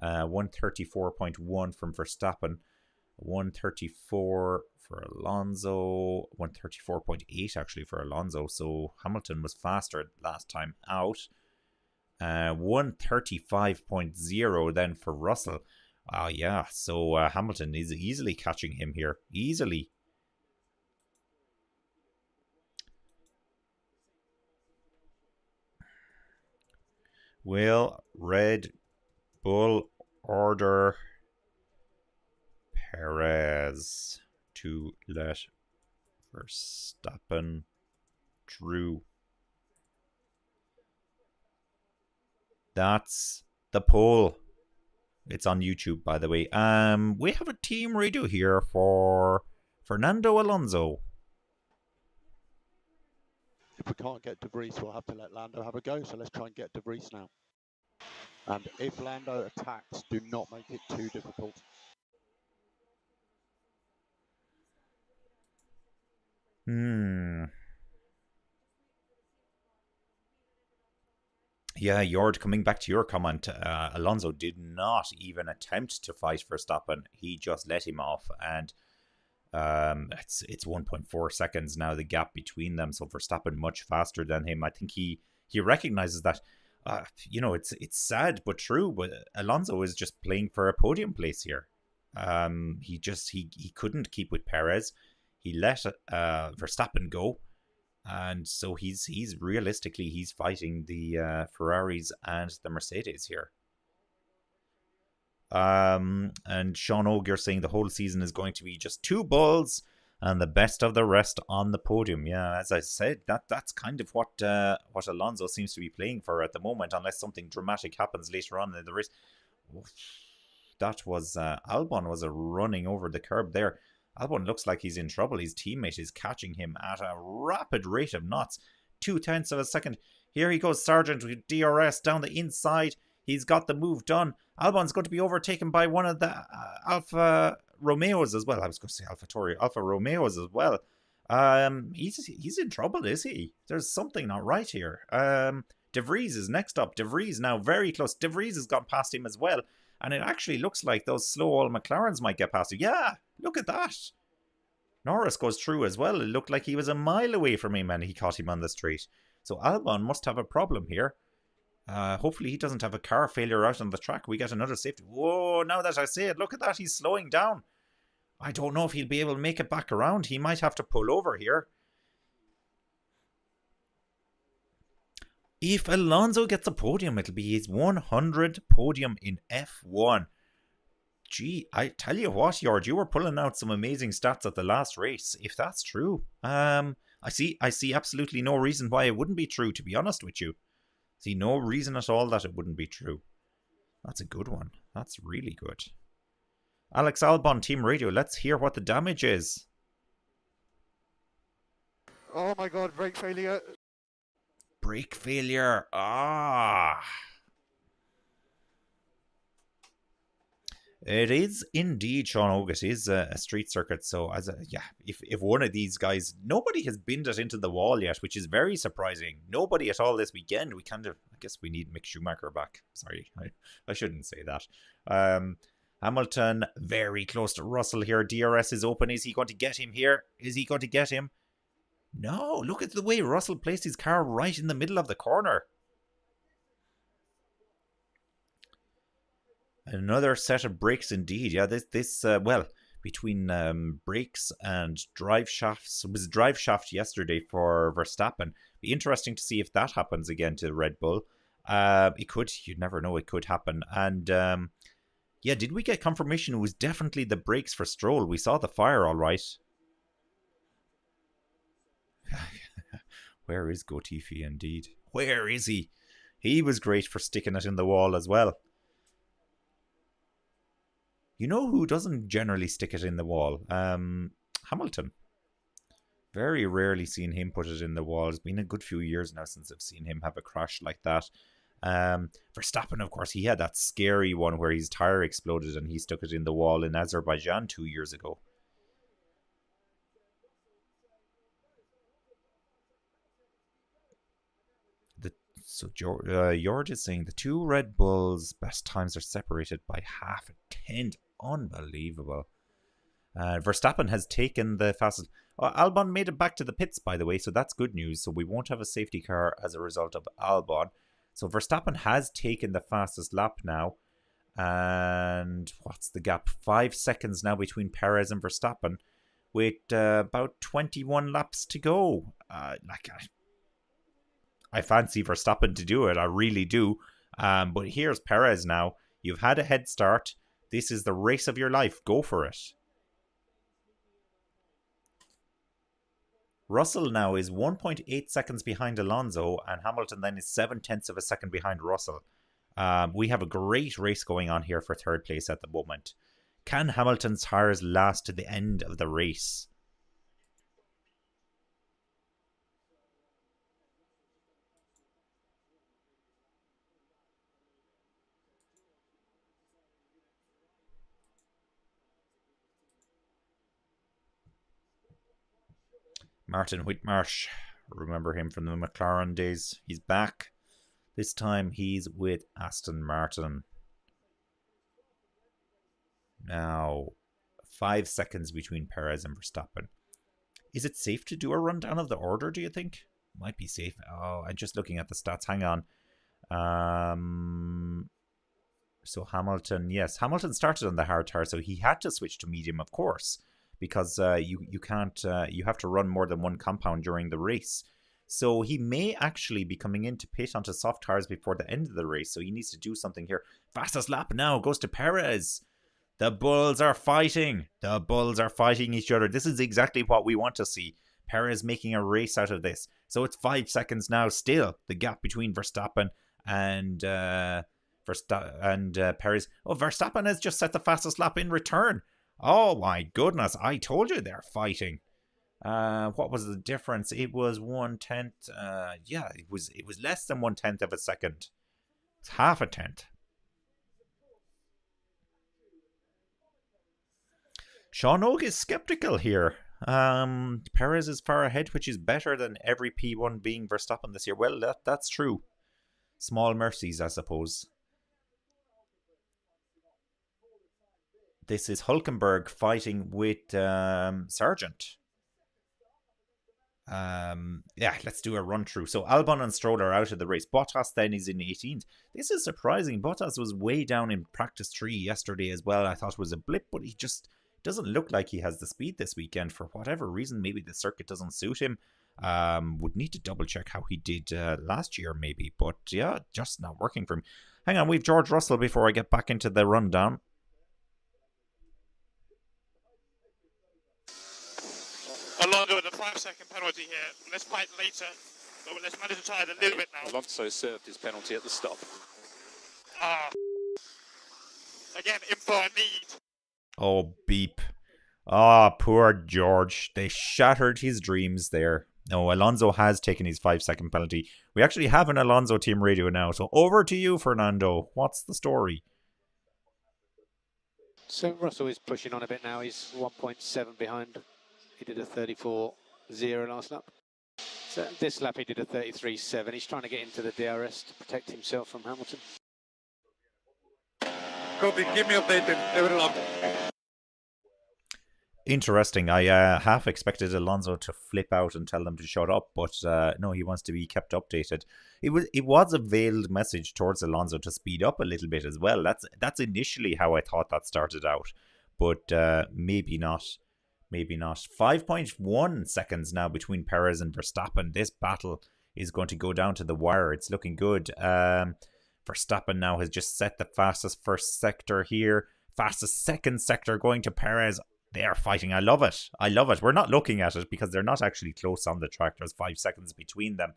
1:34.1 from Verstappen. 1:34 for Alonso. 1:34.8 actually for Alonso. So Hamilton was faster last time out. 1:35.0 then for Russell. Yeah, so Hamilton is easily catching him here. Easily. Will Red Bull order Perez to let Verstappen through? That's the poll. It's on YouTube, by the way. We have a team radio here for Fernando Alonso. If we can't get De Vries, we'll have to let Lando have a go. So let's try and get De Vries now. And if Lando attacks, do not make it too difficult. Yeah, Jord, coming back to your comment, Alonso did not even attempt to fight Verstappen. He just let him off, and it's 1.4 seconds now, the gap between them. So Verstappen much faster than him. I think he recognizes that. It's sad but true. But Alonso is just playing for a podium place here. He couldn't keep with Perez. He let Verstappen go. And so he's realistically, he's fighting the Ferraris and the Mercedes here. And Sean Ogier saying the whole season is going to be just two bulls and the best of the rest on the podium. Yeah, as I said, that's kind of what Alonso seems to be playing for at the moment, unless something dramatic happens later on in the race. That was Albon was running over the curb there. Albon looks like he's in trouble. His teammate is catching him at a rapid rate of knots. 0.2 of a second. Here he goes, Sargent with DRS down the inside. He's got the move done. Albon's going to be overtaken by one of the Alfa Romeos as well. I was going to say AlphaTauri, Alfa Romeos as well. He's in trouble, is he? There's something not right here. De Vries is next up. De Vries now very close. De Vries has gone past him as well. And it actually looks like those slow old McLarens might get past him. Yeah, look at that. Norris goes through as well. It looked like he was a mile away from him and he caught him on the straight. So Albon must have a problem here. Hopefully he doesn't have a car failure out on the track. We get another safety. Whoa, now that I say it, look at that. He's slowing down. I don't know if he'll be able to make it back around. He might have to pull over here. If Alonso gets a podium, it'll be his 100th podium in F1. Gee, I tell you what, George, you were pulling out some amazing stats at the last race. If that's true, I see absolutely no reason why it wouldn't be true, to be honest with you. See no reason at all that it wouldn't be true. That's a good one. That's really good. Alex Albon, Team Radio, let's hear what the damage is. Oh my god, brake failure. Brake failure. Ah. It is indeed, Sean Hogue. It is a street circuit. So, if one of these guys, nobody has binned it into the wall yet, which is very surprising. Nobody at all this weekend. I guess we need Mick Schumacher back. Sorry, I shouldn't say that. Hamilton very close to Russell here. DRS is open. Is he going to get him here? Is he going to get him? No, look at the way Russell placed his car right in the middle of the corner. Another set of brakes indeed. Yeah, between brakes and drive shafts. It was a drive shaft yesterday for Verstappen. Be interesting to see if that happens again to Red Bull. It could. You never know. It could happen. And did we get confirmation? It was definitely the brakes for Stroll. We saw the fire all right. Where is Gotifi indeed? Where is he? He was great for sticking it in the wall as well. You know who doesn't generally stick it in the wall? Hamilton. Very rarely seen him put it in the wall. It's been a good few years now since I've seen him have a crash like that. Verstappen, of course, he had that scary one where his tyre exploded and he stuck it in the wall in Azerbaijan 2 years ago. So George is saying the two Red Bulls' best times are separated by half a tenth. Unbelievable. Verstappen has taken the fastest. Albon made it back to the pits, by the way, so that's good news. So we won't have a safety car as a result of Albon. So Verstappen has taken the fastest lap now. And what's the gap? 5 seconds now between Perez and Verstappen, with about 21 laps to go. I fancy Verstappen to do it. I really do. But here's Perez now. You've had a head start. This is the race of your life. Go for it. Russell now is 1.8 seconds behind Alonso, and Hamilton then is 0.7 of a second behind Russell. We have a great race going on here for third place at the moment. Can Hamilton's tyres last to the end of the race? Martin Whitmarsh, remember him from the McLaren days. He's back. This time he's with Aston Martin. Now, 5 seconds between Perez and Verstappen. Is it safe to do a rundown of the order, do you think? Might be safe. Oh, I'm just looking at the stats. Hang on. So Hamilton, yes. Hamilton started on the hard tire, so he had to switch to medium, of course. Because you can't, you have to run more than one compound during the race. So he may actually be coming in to pit onto soft tires before the end of the race. So he needs to do something here. Fastest lap now goes to Perez. The Bulls are fighting. The Bulls are fighting each other. This is exactly what we want to see. Perez making a race out of this. So it's 5 seconds now still. The gap between Verstappen and Perez. Oh, Verstappen has just set the fastest lap in return. Oh my goodness, I told you they're fighting. What was the difference? It was 1/10. It was less than 1/10 of a second. It's half a tenth. Sean Oak is skeptical here. Perez is far ahead, which is better than every P1 being Verstappen this year. Well, that's true. Small mercies, I suppose. This is Hulkenberg fighting with Sargent. Let's do a run through. So Albon and Stroll are out of the race. Bottas then is in 18th. This is surprising. Bottas was way down in practice 3 yesterday as well. I thought it was a blip, but he just doesn't look like he has the speed this weekend for whatever reason. Maybe the circuit doesn't suit him. Would need to double check how he did last year maybe. But yeah, just not working for him. Hang on, we've George Russell before I get back into the rundown. Alonso with a 5-second penalty here. Let's fight later, but let's manage to tire it a little bit now. Alonso served his penalty at the stop. Again, info I need. Oh, beep. Ah, poor George. They shattered his dreams there. No, Alonso has taken his 5-second penalty. We actually have an Alonso team radio now. So over to you, Fernando. What's the story? So Russell is pushing on a bit now. He's 1.7 behind. He did a 34.0 last lap. So this lap he did a 33.7. He's trying to get into the DRS to protect himself from Hamilton. Copy, keep me updated every lap. Interesting. I half expected Alonso to flip out and tell them to shut up, but no, he wants to be kept updated. It was a veiled message towards Alonso to speed up a little bit as well. That's initially how I thought that started out, but maybe not. Maybe not. 5.1 seconds now between Perez and Verstappen. This battle is going to go down to the wire. It's looking good. Verstappen now has just set the fastest first sector here. Fastest second sector going to Perez. They are fighting. I love it. I love it. We're not looking at it because they're not actually close on the track. There's 5 seconds between them.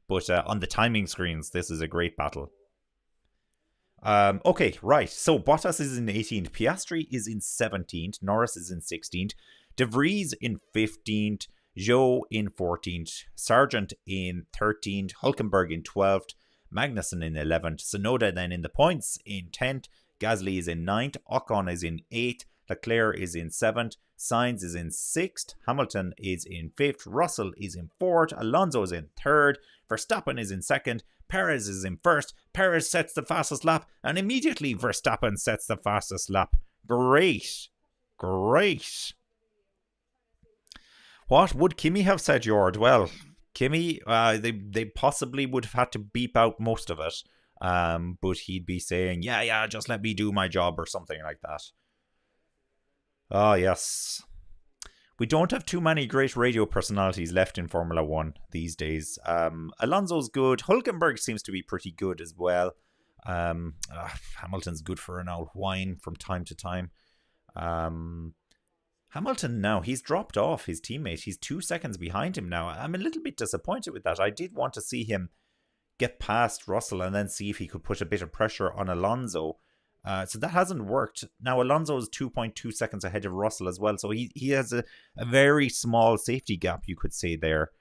But on the timing screens, this is a great battle. Okay, right. So Bottas is in 18th. Piastri is in 17th. Norris is in 16th. De Vries in 15th. Zhou in 14th. Sargent in 13th. Hulkenberg in 12th. Magnussen in 11th. Tsunoda then in the points in 10th. Gasly is in 9th. Ocon is in 8th. Leclerc is in 7th. Sainz is in 6th. Hamilton is in 5th. Russell is in 4th. Alonso is in 3rd. Verstappen is in 2nd. Perez is in 1st. Perez sets the fastest lap. And immediately Verstappen sets the fastest lap. Great. Great. What would Kimi have said, Jord? Well, Kimi, they possibly would have had to beep out most of it. But he'd be saying, yeah, just let me do my job or something like that. Oh, yes. We don't have too many great radio personalities left in Formula 1 these days. Alonso's good. Hulkenberg seems to be pretty good as well. Hamilton's good for an old whine from time to time. Hamilton now, he's dropped off his teammate. He's 2 seconds behind him now. I'm a little bit disappointed with that. I did want to see him get past Russell and then see if he could put a bit of pressure on Alonso. So that hasn't worked. Now Alonso is 2.2 seconds ahead of Russell as well. So he has a very small safety gap, you could say there.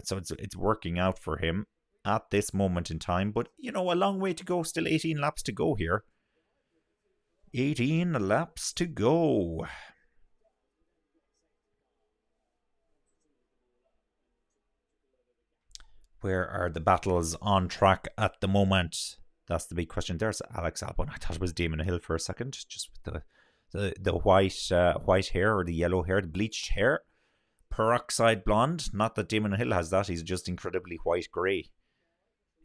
So it's working out for him at this moment in time. But, you know, a long way to go. Still 18 laps to go here. 18 laps to go. Where are the battles on track at the moment? That's the big question. There's Alex Albon. I thought it was Damon Hill for a second, just with the white hair or the yellow hair, the bleached hair, peroxide blonde. Not that Damon Hill has that. He's just incredibly white grey,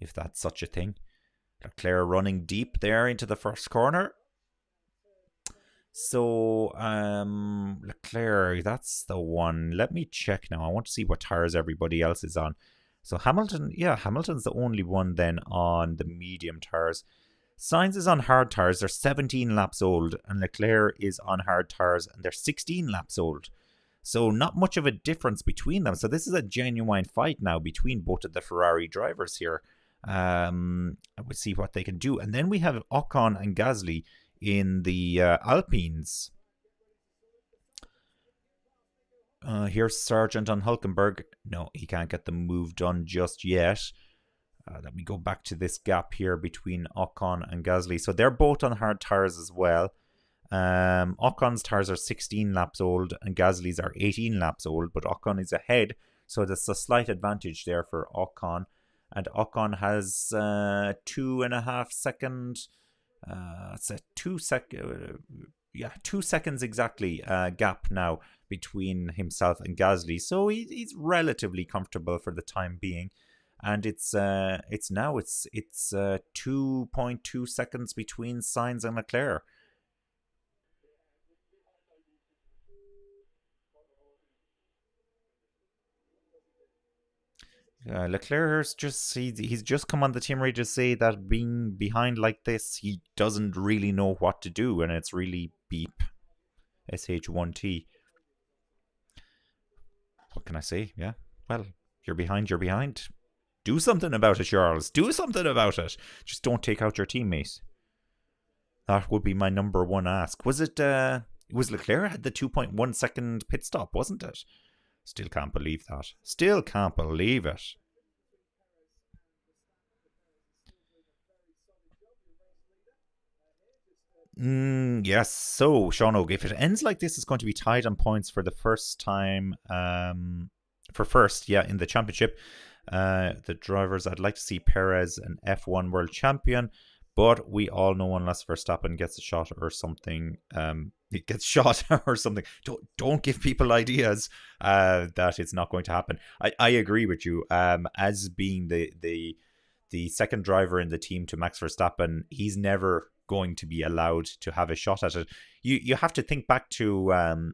if that's such a thing. Leclerc running deep there into the first corner. So Leclerc, that's the one. Let me check now. I want to see what tires everybody else is on. So Hamilton, yeah, Hamilton's the only one then on the medium tires. Sainz is on hard tires. They're 17 laps old. And Leclerc is on hard tires and they're 16 laps old. So not much of a difference between them. So this is a genuine fight now between both of the Ferrari drivers here. I would see what they can do. And then we have Ocon and Gasly in the Alpines. Here's Sargent on Hulkenberg. No, he can't get the move done just yet. Let me go back to this gap here between Ocon and Gasly. So they're both on hard tires as well. Ocon's tires are 16 laps old and Gasly's are 18 laps old, but Ocon is ahead. So there's a slight advantage there for Ocon. And Ocon has 2.5 second. It's a 2 seconds exactly gap now between himself and Gasly. So he's relatively comfortable for the time being. And it's 2.2 seconds between Sainz and Leclerc. Leclerc's he's just come on the team radio to say that being behind like this, he doesn't really know what to do, and it's really beep. SH1T. What can I say? Yeah. Well, you're behind. Do something about it, Charles. Do something about it. Just don't take out your teammate. That would be my number one ask. Was it Leclerc had the 2.1 second pit stop, wasn't it? Still can't believe that. Still can't believe it. Yes. So, Sean Og, if it ends like this, it's going to be tied on points for the first time. For first, yeah, in the championship. The drivers, I'd like to see Perez an F1 world champion, but we all know unless Verstappen gets a shot or something, it gets shot or something. Don't give people ideas that it's not going to happen. I agree with you. As being the second driver in the team to Max Verstappen, he's never going to be allowed to have a shot at it. You have to think back to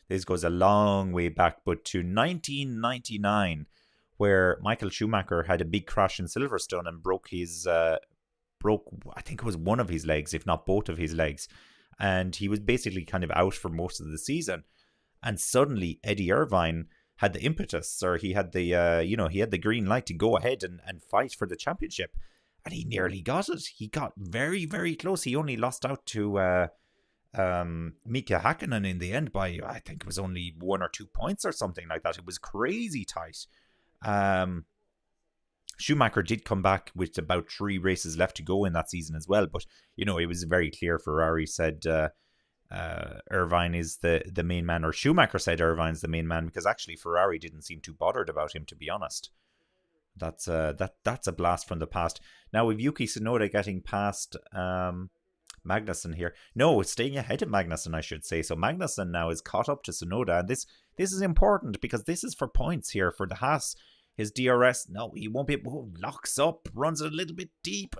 this goes a long way back, but to 1999, where Michael Schumacher had a big crash in Silverstone and broke I think it was one of his legs, if not both of his legs, and he was basically kind of out for most of the season. And suddenly Eddie Irvine had the impetus, or he had the he had the green light to go ahead and fight for the championship, and he nearly got it. He got very, very close. He only lost out to Mika Hakkinen in the end by, I think it was only 1 or 2 points or something like that. It was crazy tight. Schumacher did come back with about 3 races left to go in that season as well, but it was very clear. Ferrari said Irvine is the main man, or Schumacher said Irvine's the main man, because actually Ferrari didn't seem too bothered about him, to be honest. That's a blast from the past. Now with Yuki Tsunoda getting past Magnussen here, no, it's staying ahead of Magnussen, I should say. So Magnussen now is caught up to Tsunoda, and this is important because this is for points here for the Haas. His DRS, no, he won't be able, locks up, runs it a little bit deep.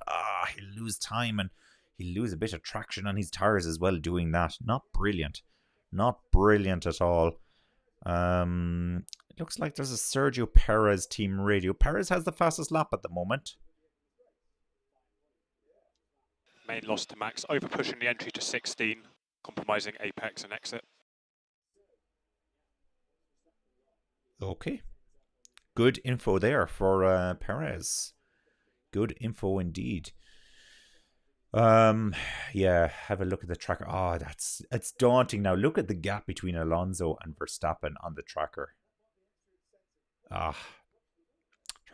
He'll lose time, and he'll lose a bit of traction on his tires as well doing that. Not brilliant. Not brilliant at all. It looks like there's a Sergio Perez team radio. Perez has the fastest lap at the moment. Main loss to Max, over pushing the entry to 16, compromising apex and exit. Okay. Good info there for Perez. Good info indeed. Yeah, have a look at the tracker. It's daunting now. Look at the gap between Alonso and Verstappen on the tracker.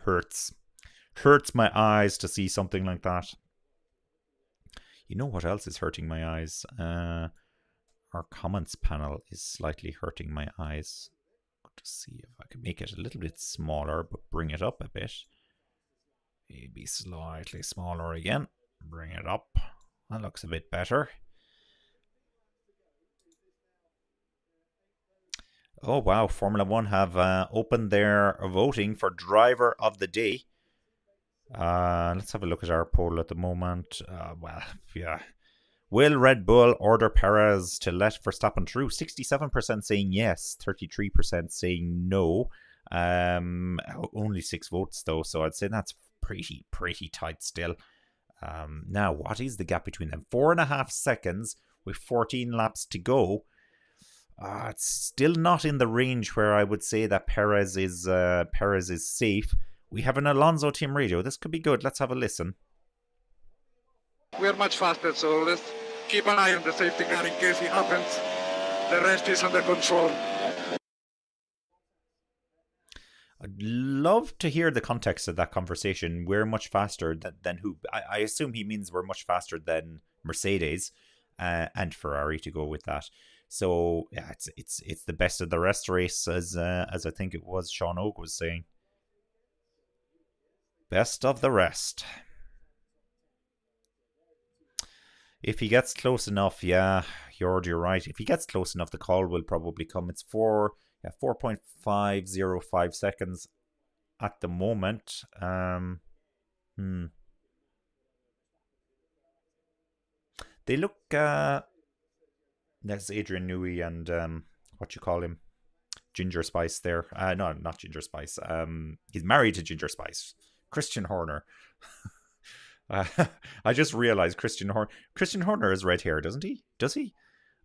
Hurts my eyes to see something like that. You know what else is hurting my eyes? Our comments panel is slightly hurting my eyes. To see if I can make it a little bit smaller, but bring it up a bit. Maybe slightly smaller again. Bring it up. That looks a bit better. Oh wow, Formula 1 have opened their voting for driver of the day. Let's have a look at our poll at the moment. Will Red Bull order Perez to let Verstappen through? 67% saying yes, 33% saying no. Only 6 votes though, so I'd say that's pretty tight still. Now, what is the gap between them? 4.5 seconds with 14 laps to go. It's still not in the range where I would say that Perez is safe. We have an Alonso team radio. This could be good. Let's have a listen. We are much faster, so let's keep an eye on the safety car in case it happens. The rest is under control. I'd love to hear the context of that conversation. We're much faster than who? I assume he means we're much faster than Mercedes and Ferrari, to go with that. So yeah, it's the best of the rest race, as I think it was Sean Og was saying. Best of the rest. If he gets close enough, yeah, you're right. If he gets close enough, the call will probably come. It's 4.505 seconds at the moment. They look. That's Adrian Newey and what you call him, Ginger Spice. There, no, not Ginger Spice. He's married to Ginger Spice, Christian Horner. I just realized Christian Horner has red hair, doesn't he? Does he?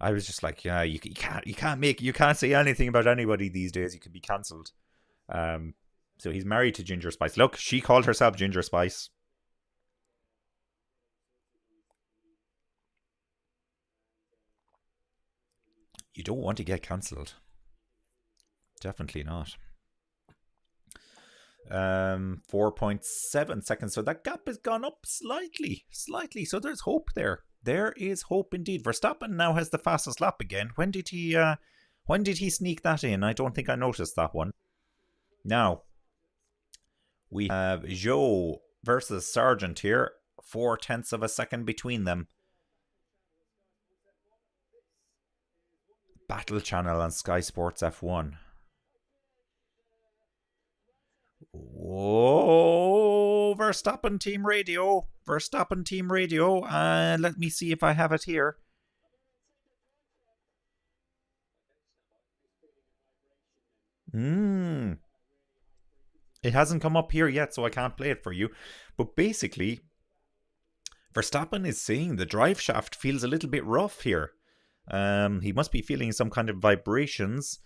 I was just like, yeah, you can't say anything about anybody these days. You could be cancelled. So he's married to Ginger Spice. Look, she called herself Ginger Spice. You don't want to get cancelled. Definitely not. 4.7 seconds. So that gap has gone up slightly. So there's hope there. There is hope indeed. Verstappen now has the fastest lap again. When did he sneak that in? I don't think I noticed that one. Now, we have Joe versus Sargent here. 0.4 of a second between them. Battle Channel on Sky Sports F1. Whoa, Verstappen Team Radio. Let me see if I have it here. It hasn't come up here yet, so I can't play it for you. But basically, Verstappen is saying the drive shaft feels a little bit rough here. He must be feeling some kind of vibrations.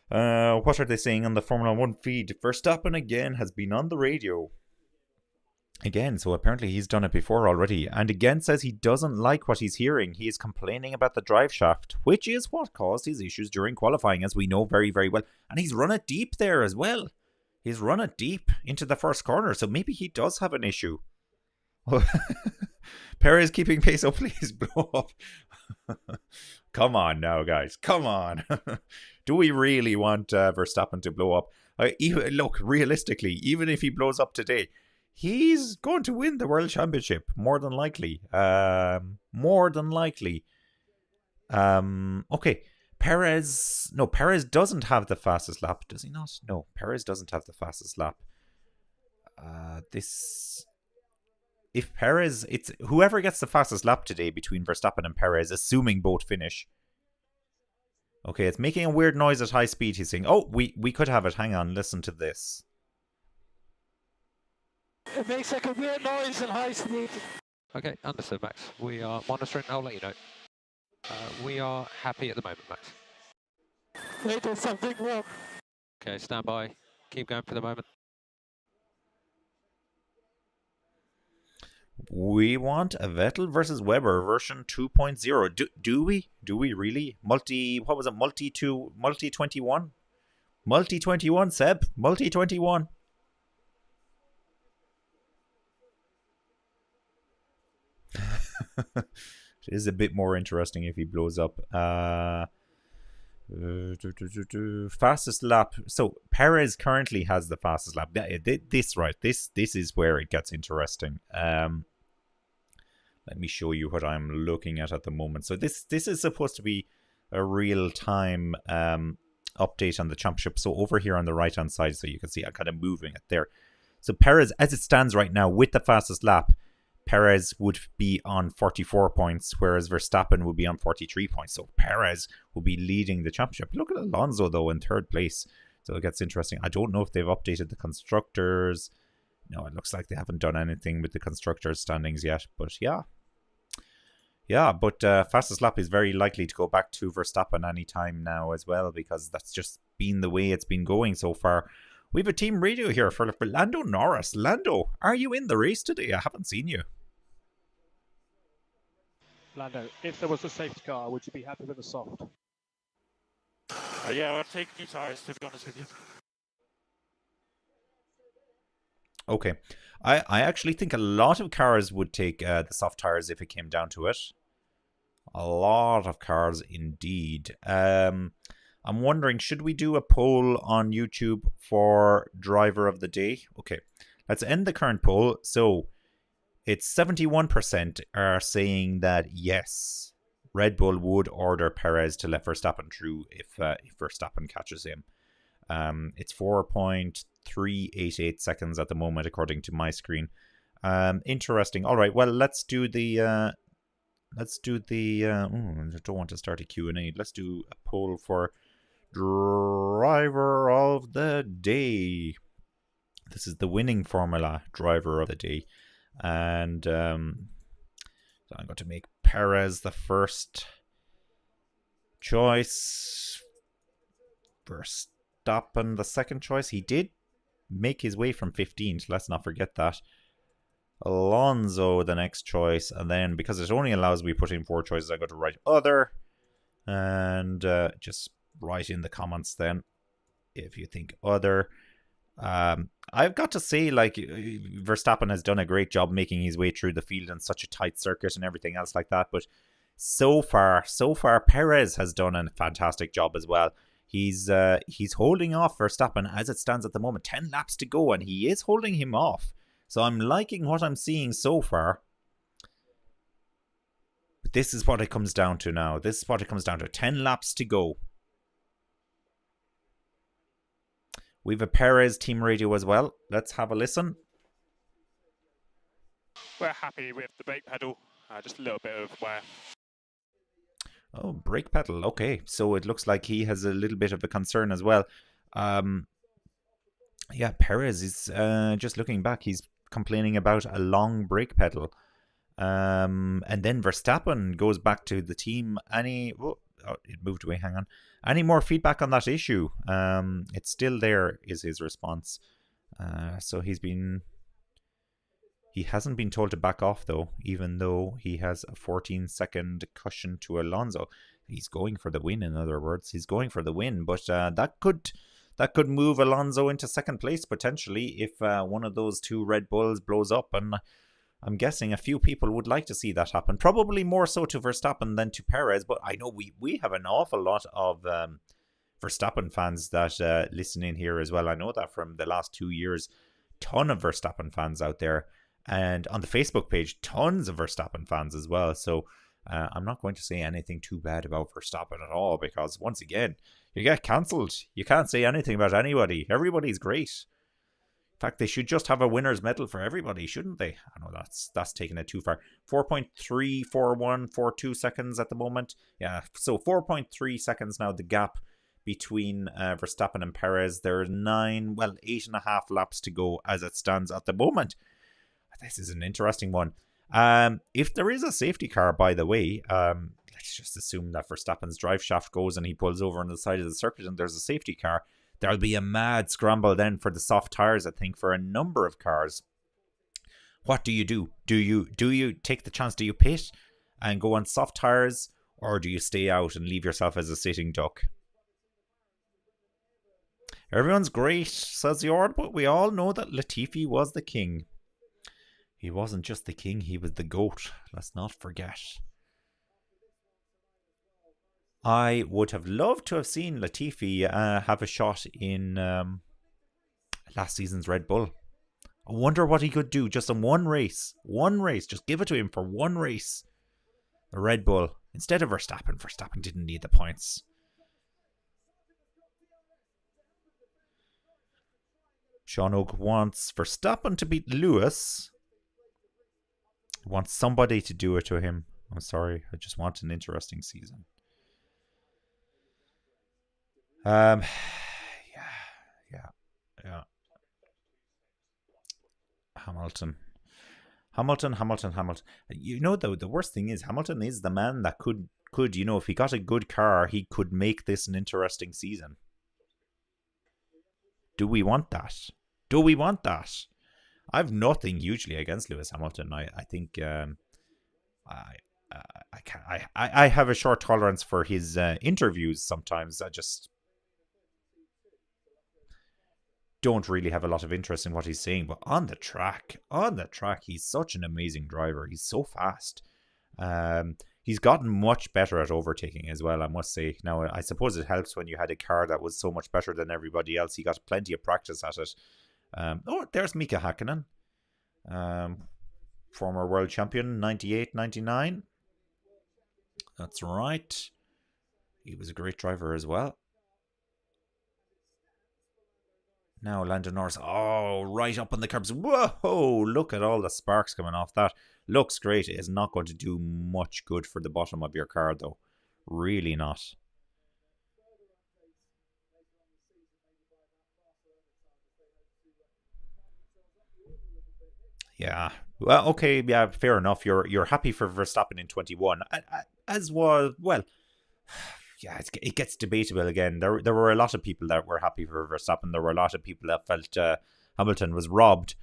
What are they saying on the Formula 1 feed? Verstappen again has been on the radio. Again, so apparently he's done it before already. And again says he doesn't like what he's hearing. He is complaining about the drive shaft, which is what caused his issues during qualifying, as we know very, very well. And he's run it deep there as well. He's run it deep into the first corner, so maybe he does have an issue. Perez keeping pace. Oh, please blow up. Come on now, guys. Come on. Do we really want Verstappen to blow up? Look, realistically, even if he blows up today, he's going to win the World Championship, more than likely. Okay. Perez doesn't have the fastest lap, does he not? No, Perez doesn't have the fastest lap. If Perez, it's whoever gets the fastest lap today between Verstappen and Perez, assuming both finish. Okay, it's making a weird noise at high speed, he's saying. Oh, we could have it. Hang on, listen to this. It makes like a weird noise at high speed. Okay, understood, Max. We are monitoring. I'll let you know. We are happy at the moment, Max. They did something wrong. Okay, stand by. Keep going for the moment. We want a Vettel versus Weber version 2.0. Do we? Do we really? What was it? Multi-21? Multi-21, Seb. Multi-21. It is a bit more interesting if he blows up. Fastest lap. So Perez currently has the fastest lap. This is where it gets interesting. Let me show you what I'm looking at the moment. So this is supposed to be a real-time update on the championship. So over here on the right-hand side, so you can see I'm kind of moving it there. So Perez, as it stands right now, with the fastest lap, Perez would be on 44 points, whereas Verstappen would be on 43 points. So Perez will be leading the championship. Look at Alonso, though, in third place. So it gets interesting. I don't know if they've updated the constructors. No, it looks like they haven't done anything with the constructors' standings yet. But yeah. Yeah, but fastest lap is very likely to go back to Verstappen anytime now as well, because that's just been the way it's been going so far. We have a team radio here for Lando Norris. Lando, are you in the race today? I haven't seen you. Lando, if there was a safety car, would you be happy with the soft? Yeah, I'll take new tyres, to be honest with you. Okay. I actually think a lot of cars would take the soft tyres if it came down to it. A lot of cars indeed. I'm wondering, should we do a poll on YouTube for driver of the day? Okay, let's end the current poll. So it's 71% are saying that yes, Red Bull would order Perez to let Verstappen through if Verstappen catches him. It's 4.388 seconds at the moment, according to my screen. Interesting. All right. Well, let's do the. I don't want to start a Q&A. Let's do a poll for driver of the day. This is the winning formula driver of the day, and so I'm going to make Perez the first choice. Verstappen the second choice. He did make his way from 15th. Let's not forget that. Alonso the next choice, and then because it only allows me to put in 4 choices, I go to write other, And just write in the comments then if you think other. I've got to say, like, Verstappen has done a great job making his way through the field in such a tight circuit and everything else like that. But so far, Perez has done a fantastic job as well. He's holding off Verstappen as it stands at the moment. 10 laps to go, and he is holding him off. So I'm liking what I'm seeing so far. But this is what it comes down to now. 10 laps to go. We've a Perez team radio as well. Let's have a listen. We're happy with the brake pedal. Just a little bit of wear. Oh, brake pedal. Okay, so it looks like he has a little bit of a concern as well. Yeah, Perez is just looking back. He's complaining about a long brake pedal. And then Verstappen goes back to the team. It moved away. Hang on. Any more feedback on that issue? It's still there, is his response. So he hasn't been told to back off, though, even though he has a 14-second cushion to Alonso. He's going for the win, in other words. He's going for the win, but that could move Alonso into second place, potentially, if one of those two Red Bulls blows up. And I'm guessing a few people would like to see that happen. Probably more so to Verstappen than to Perez, but I know we have an awful lot of Verstappen fans that listen in here as well. I know that from the last 2 years. Ton of Verstappen fans out there. And on the Facebook page, tons of Verstappen fans as well. So I'm not going to say anything too bad about Verstappen at all, because once again, you get cancelled. You can't say anything about anybody. Everybody's great. In fact, they should just have a winner's medal for everybody, shouldn't they? I know that's taking it too far. 4.34142 seconds at the moment. Yeah, so 4.3 seconds now, the gap between Verstappen and Perez. There's 8.5 laps to go as it stands at the moment. This is an interesting one. If there is a safety car, by the way, let's just assume that Verstappen's drive shaft goes and he pulls over on the side of the circuit and there's a safety car. There'll be a mad scramble then for the soft tires, I think, for a number of cars. What do you do? Do you take the chance? Do you pit and go on soft tires, or do you stay out and leave yourself as a sitting duck? Everyone's great, says Jord, but we all know that Latifi was the king. He wasn't just the king, he was the GOAT. Let's not forget. I would have loved to have seen Latifi have a shot in last season's Red Bull. I wonder what he could do just in one race. One race. Just give it to him for one race. The Red Bull. Instead of Verstappen. Verstappen didn't need the points. Sean Oak wants Verstappen to beat Lewis. Wants somebody to do it to him. I'm sorry. I just want an interesting season. Yeah. Hamilton. You know, the worst thing is Hamilton is the man that could, if he got a good car, he could make this an interesting season. Do we want that? I've nothing hugely against Lewis Hamilton. I think I have a short tolerance for his interviews sometimes. I just don't really have a lot of interest in what he's saying. But on the track, he's such an amazing driver. He's so fast. He's gotten much better at overtaking as well, I must say. Now, I suppose it helps when you had a car that was so much better than everybody else. He got plenty of practice at it. There's Mika Hakkinen. Former world champion, 98, 99. That's right. He was a great driver as well. Now Lando Norris, right up on the curbs. Whoa, look at all the sparks coming off that. Looks great. It is not going to do much good for the bottom of your car, though. Really not. Yeah. Well, okay. Yeah, fair enough. You're happy for Verstappen in 21, as was Yeah, it gets debatable again. There were a lot of people that were happy for Verstappen. There were a lot of people that felt Hamilton was robbed.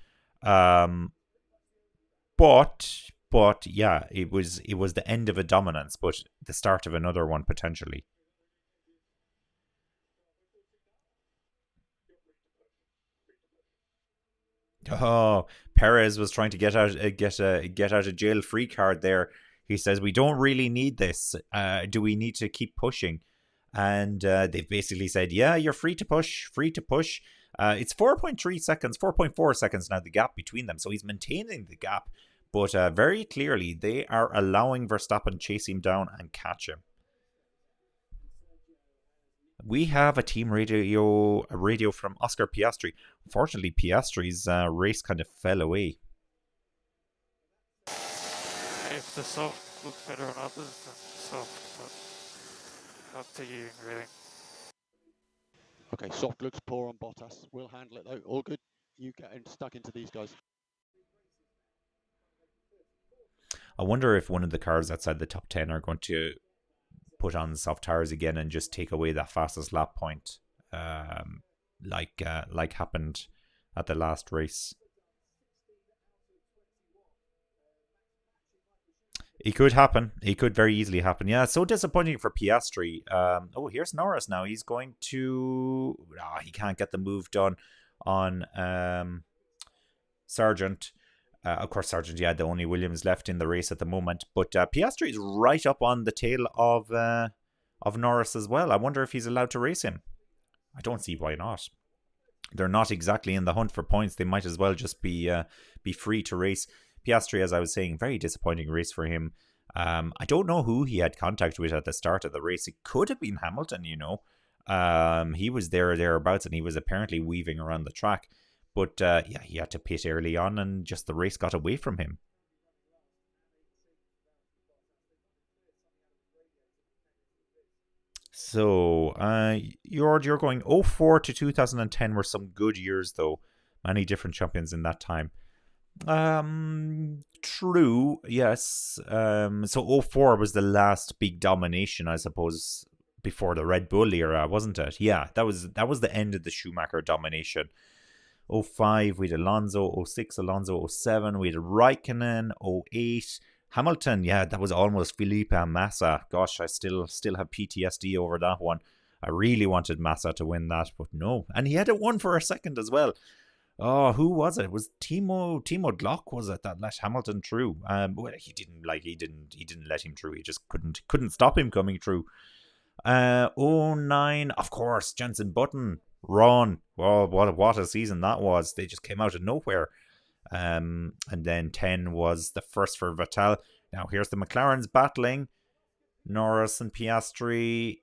But But yeah, it was the end of a dominance, but the start of another one potentially. Oh, Perez was trying to get out a jail free card there. He says we don't really need this. Do we need to keep pushing? And they've basically said, yeah, you're free to push, free to push. It's 4.3 seconds, 4.4 seconds now, the gap between them. So he's maintaining the gap. But very clearly, they are allowing Verstappen chase him down and catch him. We have a team radio from Oscar Piastri. Unfortunately, Piastri's race kind of fell away. If the soft looks better on others than soft, but up to you, really. Okay, soft looks poor on Bottas. We'll handle it though. All good. You get stuck into these guys. I wonder if one of the cars outside the top 10 are going to put on soft tires again and just take away that fastest lap point, like happened at the last race. It could happen. It could very easily happen. Yeah, it's so disappointing for Piastri. Oh, here's Norris now. He's going to... he can't get the move done on Sargent. Of course, Sargent, yeah, the only Williams left in the race at the moment. But Piastri is right up on the tail of Norris as well. I wonder if he's allowed to race him. I don't see why not. They're not exactly in the hunt for points. They might as well just be free to race. Piastri, as I was saying, very disappointing race for him. I don't know who he had contact with at the start of the race. It could have been Hamilton, you know. He was there or thereabouts, and he was apparently weaving around the track. But yeah, he had to pit early on, and just the race got away from him. So, you're going 04 to 2010 were some good years, though. Many different champions in that time. True, yes. So 04 was the last big domination, I suppose, before the Red Bull era, wasn't it? Yeah, that was the end of the Schumacher domination. 05 we had Alonso, 06 Alonso, 07 we had Raikkonen, 08 Hamilton. Yeah, that was almost Felipe Massa. Gosh, I still have PTSD over that one. I really wanted Massa to win that, but no. And he had it won for a second as well. Oh, who was it? It was Timo Glock, was it, that let Hamilton through? Well, he didn't let him through. He just couldn't stop him coming through. 09, of course, Jenson Button, Ron. Oh, what a season that was. They just came out of nowhere. And then 10 was the first for Vettel. Now here's the McLarens battling. Norris and Piastri.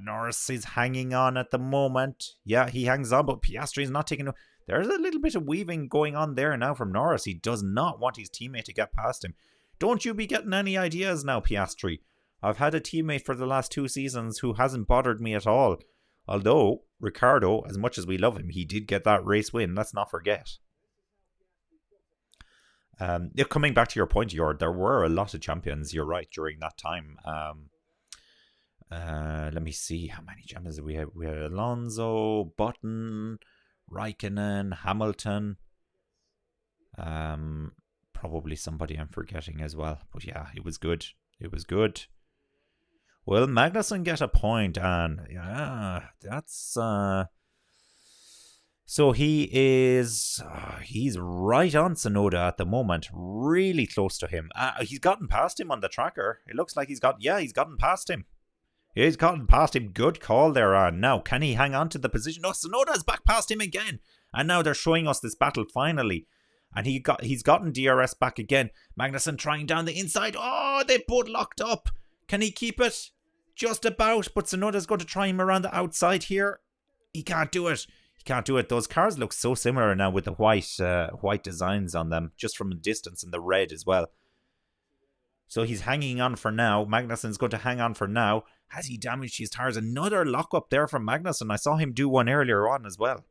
Norris is hanging on at the moment. Yeah, he hangs on, but Piastri is not taking... There's a little bit of weaving going on there now from Norris. He does not want his teammate to get past him. Don't you be getting any ideas now, Piastri. I've had a teammate for the last 2 seasons who hasn't bothered me at all. Although, Ricciardo, as much as we love him, he did get that race win. Let's not forget. Coming back to your point, Jord, there were a lot of champions, you're right, during that time. Let me see how many champions we had. We had Alonso, Button, Raikkonen, Hamilton. Probably somebody I'm forgetting as well. But yeah, it was good. It was good. Will Magnussen get a point? And yeah, that's... So he is... he's right on Tsunoda at the moment. Really close to him. He's gotten past him on the tracker. It looks like he's gotten past him. He's gotten past him. Good call there, Aaron. Now, can he hang on to the position? No, Tsunoda's back past him again. And now they're showing us this battle finally. And he's gotten DRS back again. Magnussen trying down the inside. Oh, they both locked up. Can he keep it? Just about. But Tsunoda's going to try him around the outside here. He can't do it. He can't do it. Those cars look so similar now with the white designs on them. Just from a distance, and the red as well. So he's hanging on for now. Magnussen's going to hang on for now. Has he damaged his tires? Another lock up there from Magnussen. I saw him do one earlier on as well.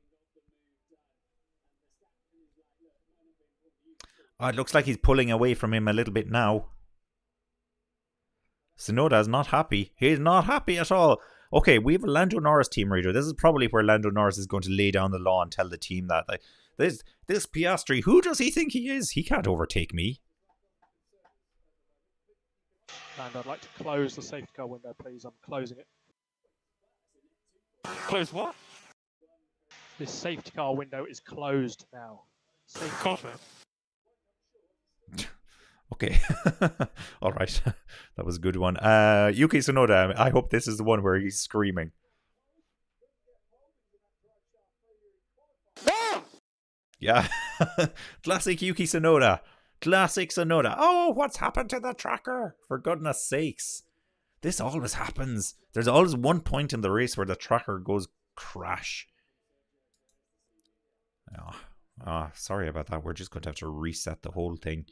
Oh, it looks like he's pulling away from him a little bit now. Tsunoda is not happy. He's not happy at all. Okay, we have a Lando Norris team reader. This is probably where Lando Norris is going to lay down the law and tell the team that this Piastri, who does he think he is? He can't overtake me. And I'd like to close the safety car window, please. I'm closing it. Close what? This safety car window is closed now. Safety Coffee. Okay. All right. That was a good one. Yuki Tsunoda, I hope this is the one where he's screaming. Yeah. Classic Yuki Tsunoda. Classic Tsunoda. Oh, what's happened to the tracker? For goodness sakes. This always happens. There's always one point in the race where the tracker goes crash. Sorry about that. We're just going to have to reset the whole thing.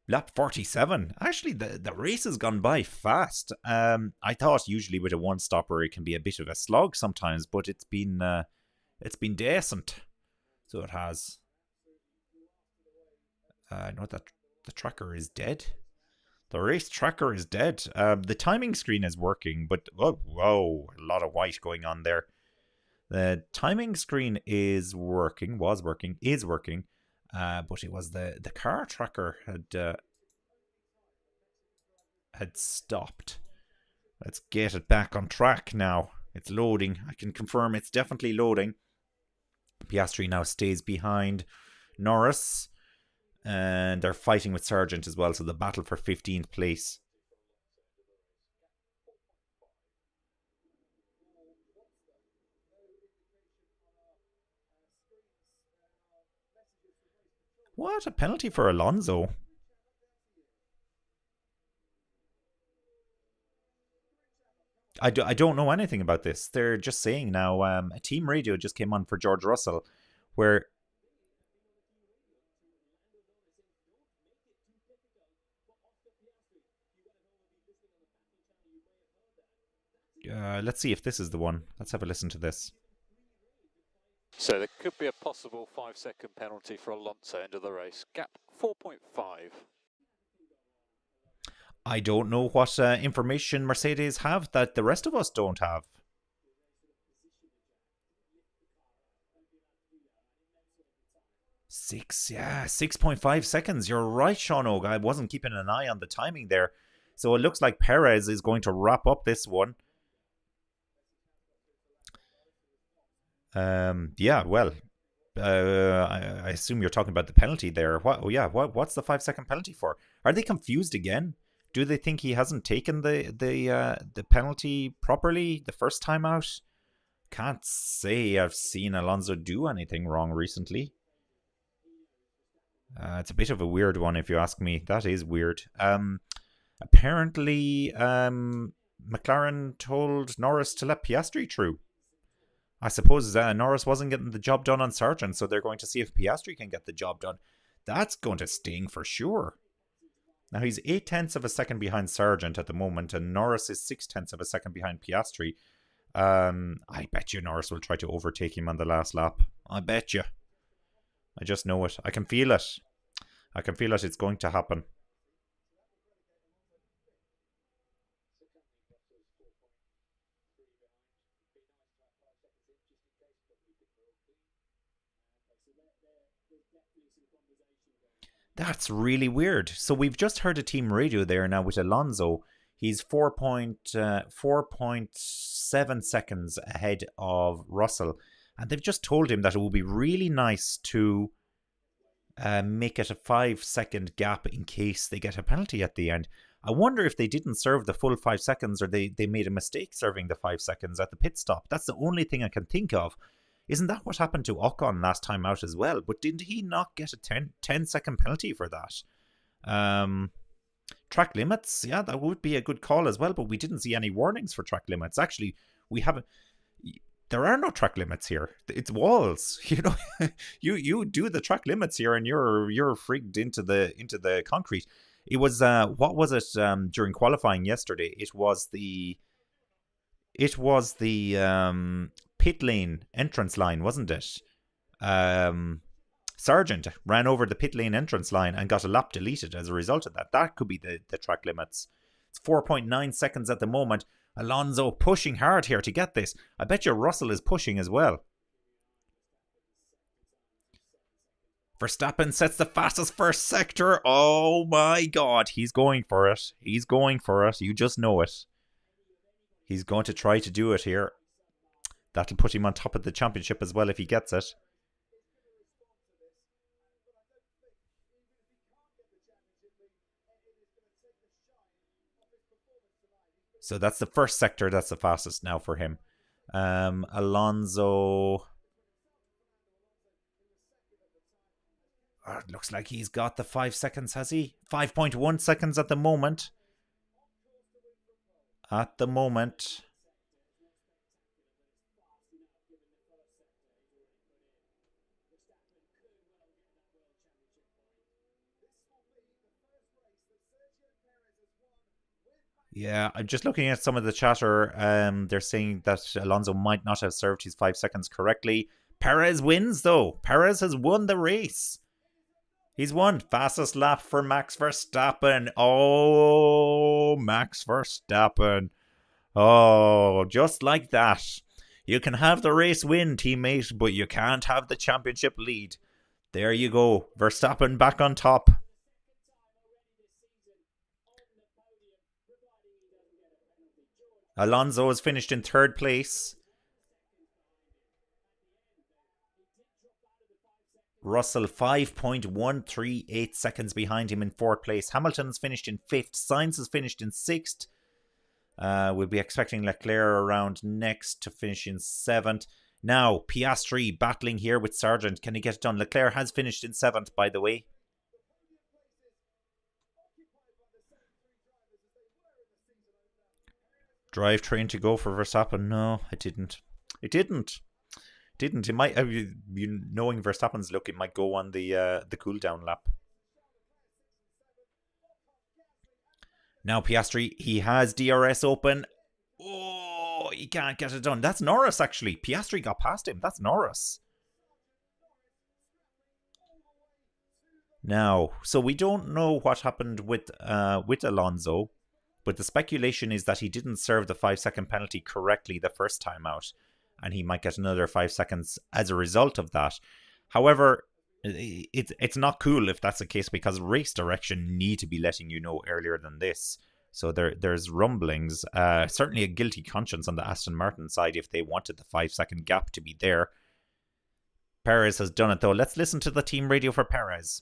Lap 47. Actually, the race has gone by fast. I thought usually with a one-stopper it can be a bit of a slog sometimes, but it's been decent. So it has. No, that the tracker is dead. The race tracker is dead. The timing screen is working, but whoa, a lot of white going on there. The timing screen is working, is working. But it was the car tracker had stopped. Let's get it back on track now. It's loading. I can confirm it's definitely loading. Piastri now stays behind Norris. And they're fighting with Sargent as well. So the battle for 15th place. What? A penalty for Alonso? I don't know anything about this. They're just saying now, a team radio just came on for George Russell, where... let's see if this is the one. Let's have a listen to this. So there could be a possible 5-second penalty for Alonso end of the race. Gap 4.5. I don't know what information Mercedes have that the rest of us don't have. 6.5 seconds. You're right, Sean Og. I wasn't keeping an eye on the timing there. So it looks like Perez is going to wrap up this one. I assume you're talking about the penalty there. What's the 5-second penalty for? Are they confused again? Do they think he hasn't taken the penalty properly the first time out? Can't say I've seen Alonso do anything wrong recently. It's a bit of a weird one if you ask me. That is weird. Apparently, McLaren told Norris to let Piastri through. I suppose Norris wasn't getting the job done on Sargent, so they're going to see if Piastri can get the job done. That's going to sting for sure. Now, he's 0.8 of a second behind Sargent at the moment, and Norris is 0.6 of a second behind Piastri. I bet you Norris will try to overtake him on the last lap. I bet you. I just know it. I can feel it. I can feel it. It's going to happen. That's really weird. So we've just heard a team radio there now with Alonso. He's 4.7 seconds ahead of Russell. And they've just told him that it would be really nice to make it a 5-second gap in case they get a penalty at the end. I wonder if they didn't serve the full 5 seconds or they made a mistake serving the 5 seconds at the pit stop. That's the only thing I can think of. Isn't that what happened to Ocon last time out as well? But didn't he not get a 10-second penalty for that? Track limits, yeah, that would be a good call as well, but we didn't see any warnings for track limits. Actually, we haven't... There are no track limits here. It's walls. You know, you do the track limits here, and you're frigged into the concrete. It was what was it during qualifying yesterday? It was the pit lane entrance line, wasn't it? Sargent ran over the pit lane entrance line and got a lap deleted as a result of that. That could be the track limits. It's 4.9 seconds at the moment. Alonso pushing hard here to get this. I bet you Russell is pushing as well. Verstappen sets the fastest first sector. Oh my god, he's going for it. He's going for it. You just know it. He's going to try to do it here. That'll put him on top of the championship as well if he gets it. So that's the first sector. That's the fastest now for him. Alonso. Oh, it looks like he's got the 5 seconds, has he? 5.1 seconds at the moment. At the moment. Yeah, I'm just looking at some of the chatter. They're saying that Alonso might not have served his 5 seconds correctly. Perez wins, though. Perez has won the race. He's won. Fastest lap for Max Verstappen. Oh, Max Verstappen. Oh, just like that. You can have the race win, teammate, but you can't have the championship lead. There you go. Verstappen back on top. Alonso has finished in 3rd place. Russell 5.138 seconds behind him in 4th place. Hamilton's finished in 5th. Sainz has finished in 6th. We'll be expecting Leclerc around next to finish in 7th. Now, Piastri battling here with Sargent. Can he get it done? Leclerc has finished in 7th, by the way. Drivetrain to go for Verstappen. No, it didn't. It didn't. It might, knowing Verstappen's look, it might go on the cool down lap. Now Piastri, he has DRS open. Oh, he can't get it done. That's Norris, actually. Piastri got past him. That's Norris. Now, so we don't know what happened with Alonso, but the speculation is that he didn't serve the 5-second penalty correctly the first time out, and he might get another 5 seconds as a result of that. However, it's not cool if that's the case, because race direction need to be letting you know earlier than this. So there's rumblings, certainly a guilty conscience on the Aston Martin side if they wanted the 5-second gap to be there. Perez has done it though. Let's listen to the team radio for Perez.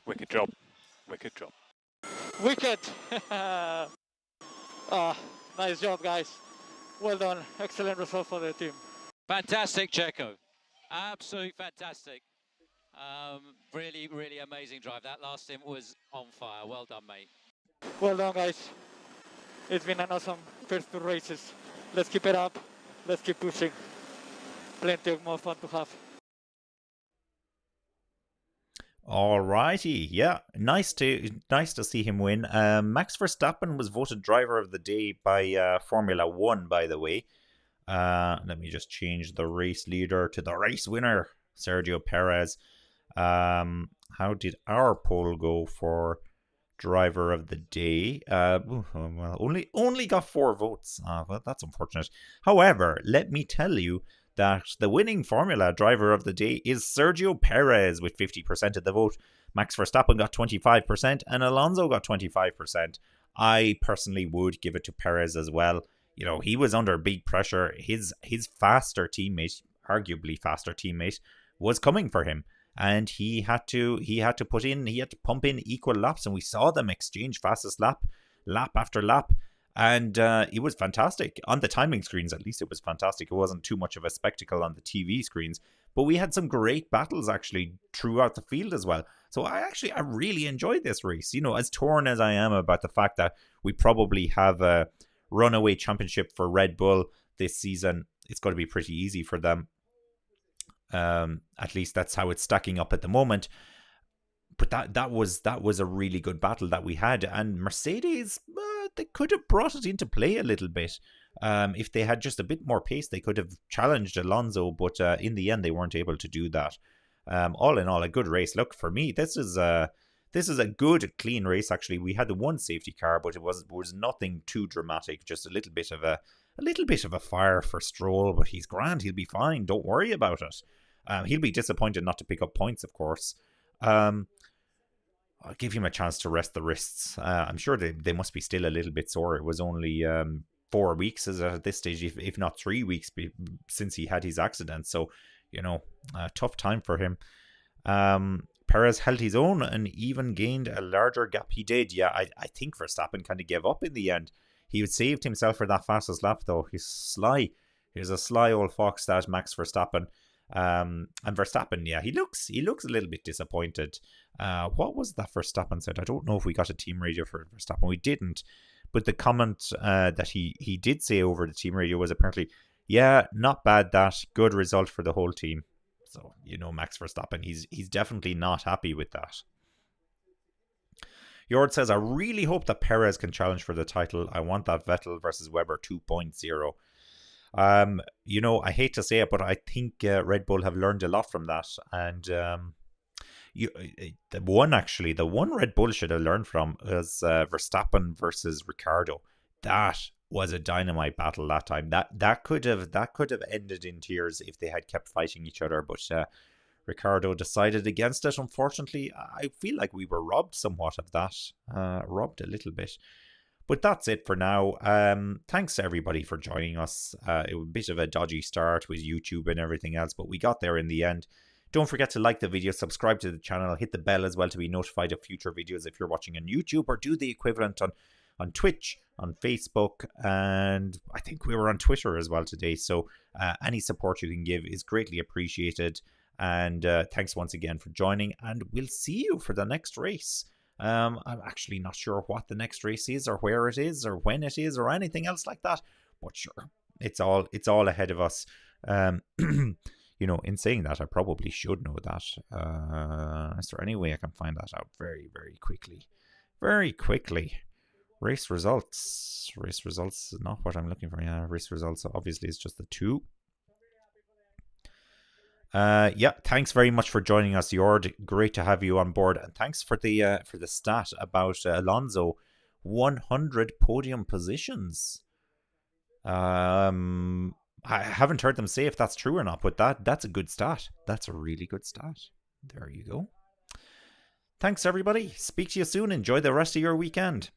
Wicked job. Wicked job. Wicked! Nice job, guys. Well done. Excellent result for the team. Fantastic, Checo. Absolutely fantastic. Really, really amazing drive. That last stint was on fire. Well done, mate. Well done, guys. It's been an awesome first 2 races. Let's keep it up. Let's keep pushing. Plenty of more fun to have. Alrighty, yeah, nice to see him win. Max Verstappen was voted driver of the day by Formula One, by the way. Let me just change the race leader to the race winner, Sergio Perez. How did our poll go for driver of the day? Well, only got 4 votes. Well, that's unfortunate. However, let me tell you that the winning Formula driver of the day is Sergio Perez with 50% of the vote. Max Verstappen got 25% and Alonso got 25%. I personally would give it to Perez as well. You know, he was under big pressure. His faster teammate, arguably faster teammate, was coming for him, and he had to pump in equal laps, and we saw them exchange fastest lap after lap. And it was fantastic. On the timing screens, at least, it was fantastic. It wasn't too much of a spectacle on the TV screens. But we had some great battles, actually, throughout the field as well. So I really enjoyed this race. You know, as torn as I am about the fact that we probably have a runaway championship for Red Bull this season, it's going to be pretty easy for them. At least that's how it's stacking up at the moment. But that was a really good battle that we had. And Mercedes, they could have brought it into play a little bit. If they had just a bit more pace, they could have challenged Alonso, but in the end, they weren't able to do that. All in all, a good race. Look, for me, this is a good, clean race. Actually, we had the one safety car, but it was nothing too dramatic. Just a little bit of a fire for Stroll, but he's grand. He'll be fine. Don't worry about it. He'll be disappointed not to pick up points, of course. I'll give him a chance to rest the wrists. I'm sure they must be still a little bit sore. It was only 4 weeks at this stage, if not 3 weeks since he had his accident. So, tough time for him. Perez held his own and even gained a larger gap. He did, yeah. I think Verstappen kind of gave up in the end. He saved himself for that fastest lap, though. He's sly. He's a sly old fox, that Max Verstappen. And Verstappen, yeah, he looks a little bit disappointed. What was that Verstappen said? I don't know if we got a team radio for Verstappen. We didn't. But the comment that he did say over the team radio was apparently, yeah, not bad, that good result for the whole team. So, Max Verstappen, he's definitely not happy with that. Jord says, I really hope that Perez can challenge for the title. I want that Vettel versus Webber 2.0. I hate to say it, but I think Red Bull have learned a lot from that. And the one Red Bull should have learned from was Verstappen versus Ricciardo. That was a dynamite battle that time. That could have ended in tears if they had kept fighting each other. But Ricciardo decided against it. Unfortunately, I feel like we were robbed somewhat of that. Robbed a little bit. But that's it for now. Thanks to everybody for joining us. It was a bit of a dodgy start with YouTube and everything else, but we got there in the end. Don't forget to like the video, subscribe to the channel, hit the bell as well to be notified of future videos if you're watching on YouTube, or do the equivalent on Twitch, on Facebook, and I think we were on Twitter as well today. So any support you can give is greatly appreciated. And thanks once again for joining, and we'll see you for the next race. I'm actually not sure what the next race is, or where it is, or when it is, or anything else like that. But sure, it's all ahead of us. In saying that, I probably should know that. Is there any way I can find that out very, very quickly? Very quickly. Race results. Race results is not what I'm looking for. Yeah, race results obviously is just the 2. Yeah, thanks very much for joining us, Jord. Great to have you on board, and thanks for the stat about Alonso, 100 podium positions. I haven't heard them say if that's true or not, but that's a good stat. That's a really good stat. There you go. Thanks, everybody. Speak to you soon. Enjoy the rest of your weekend.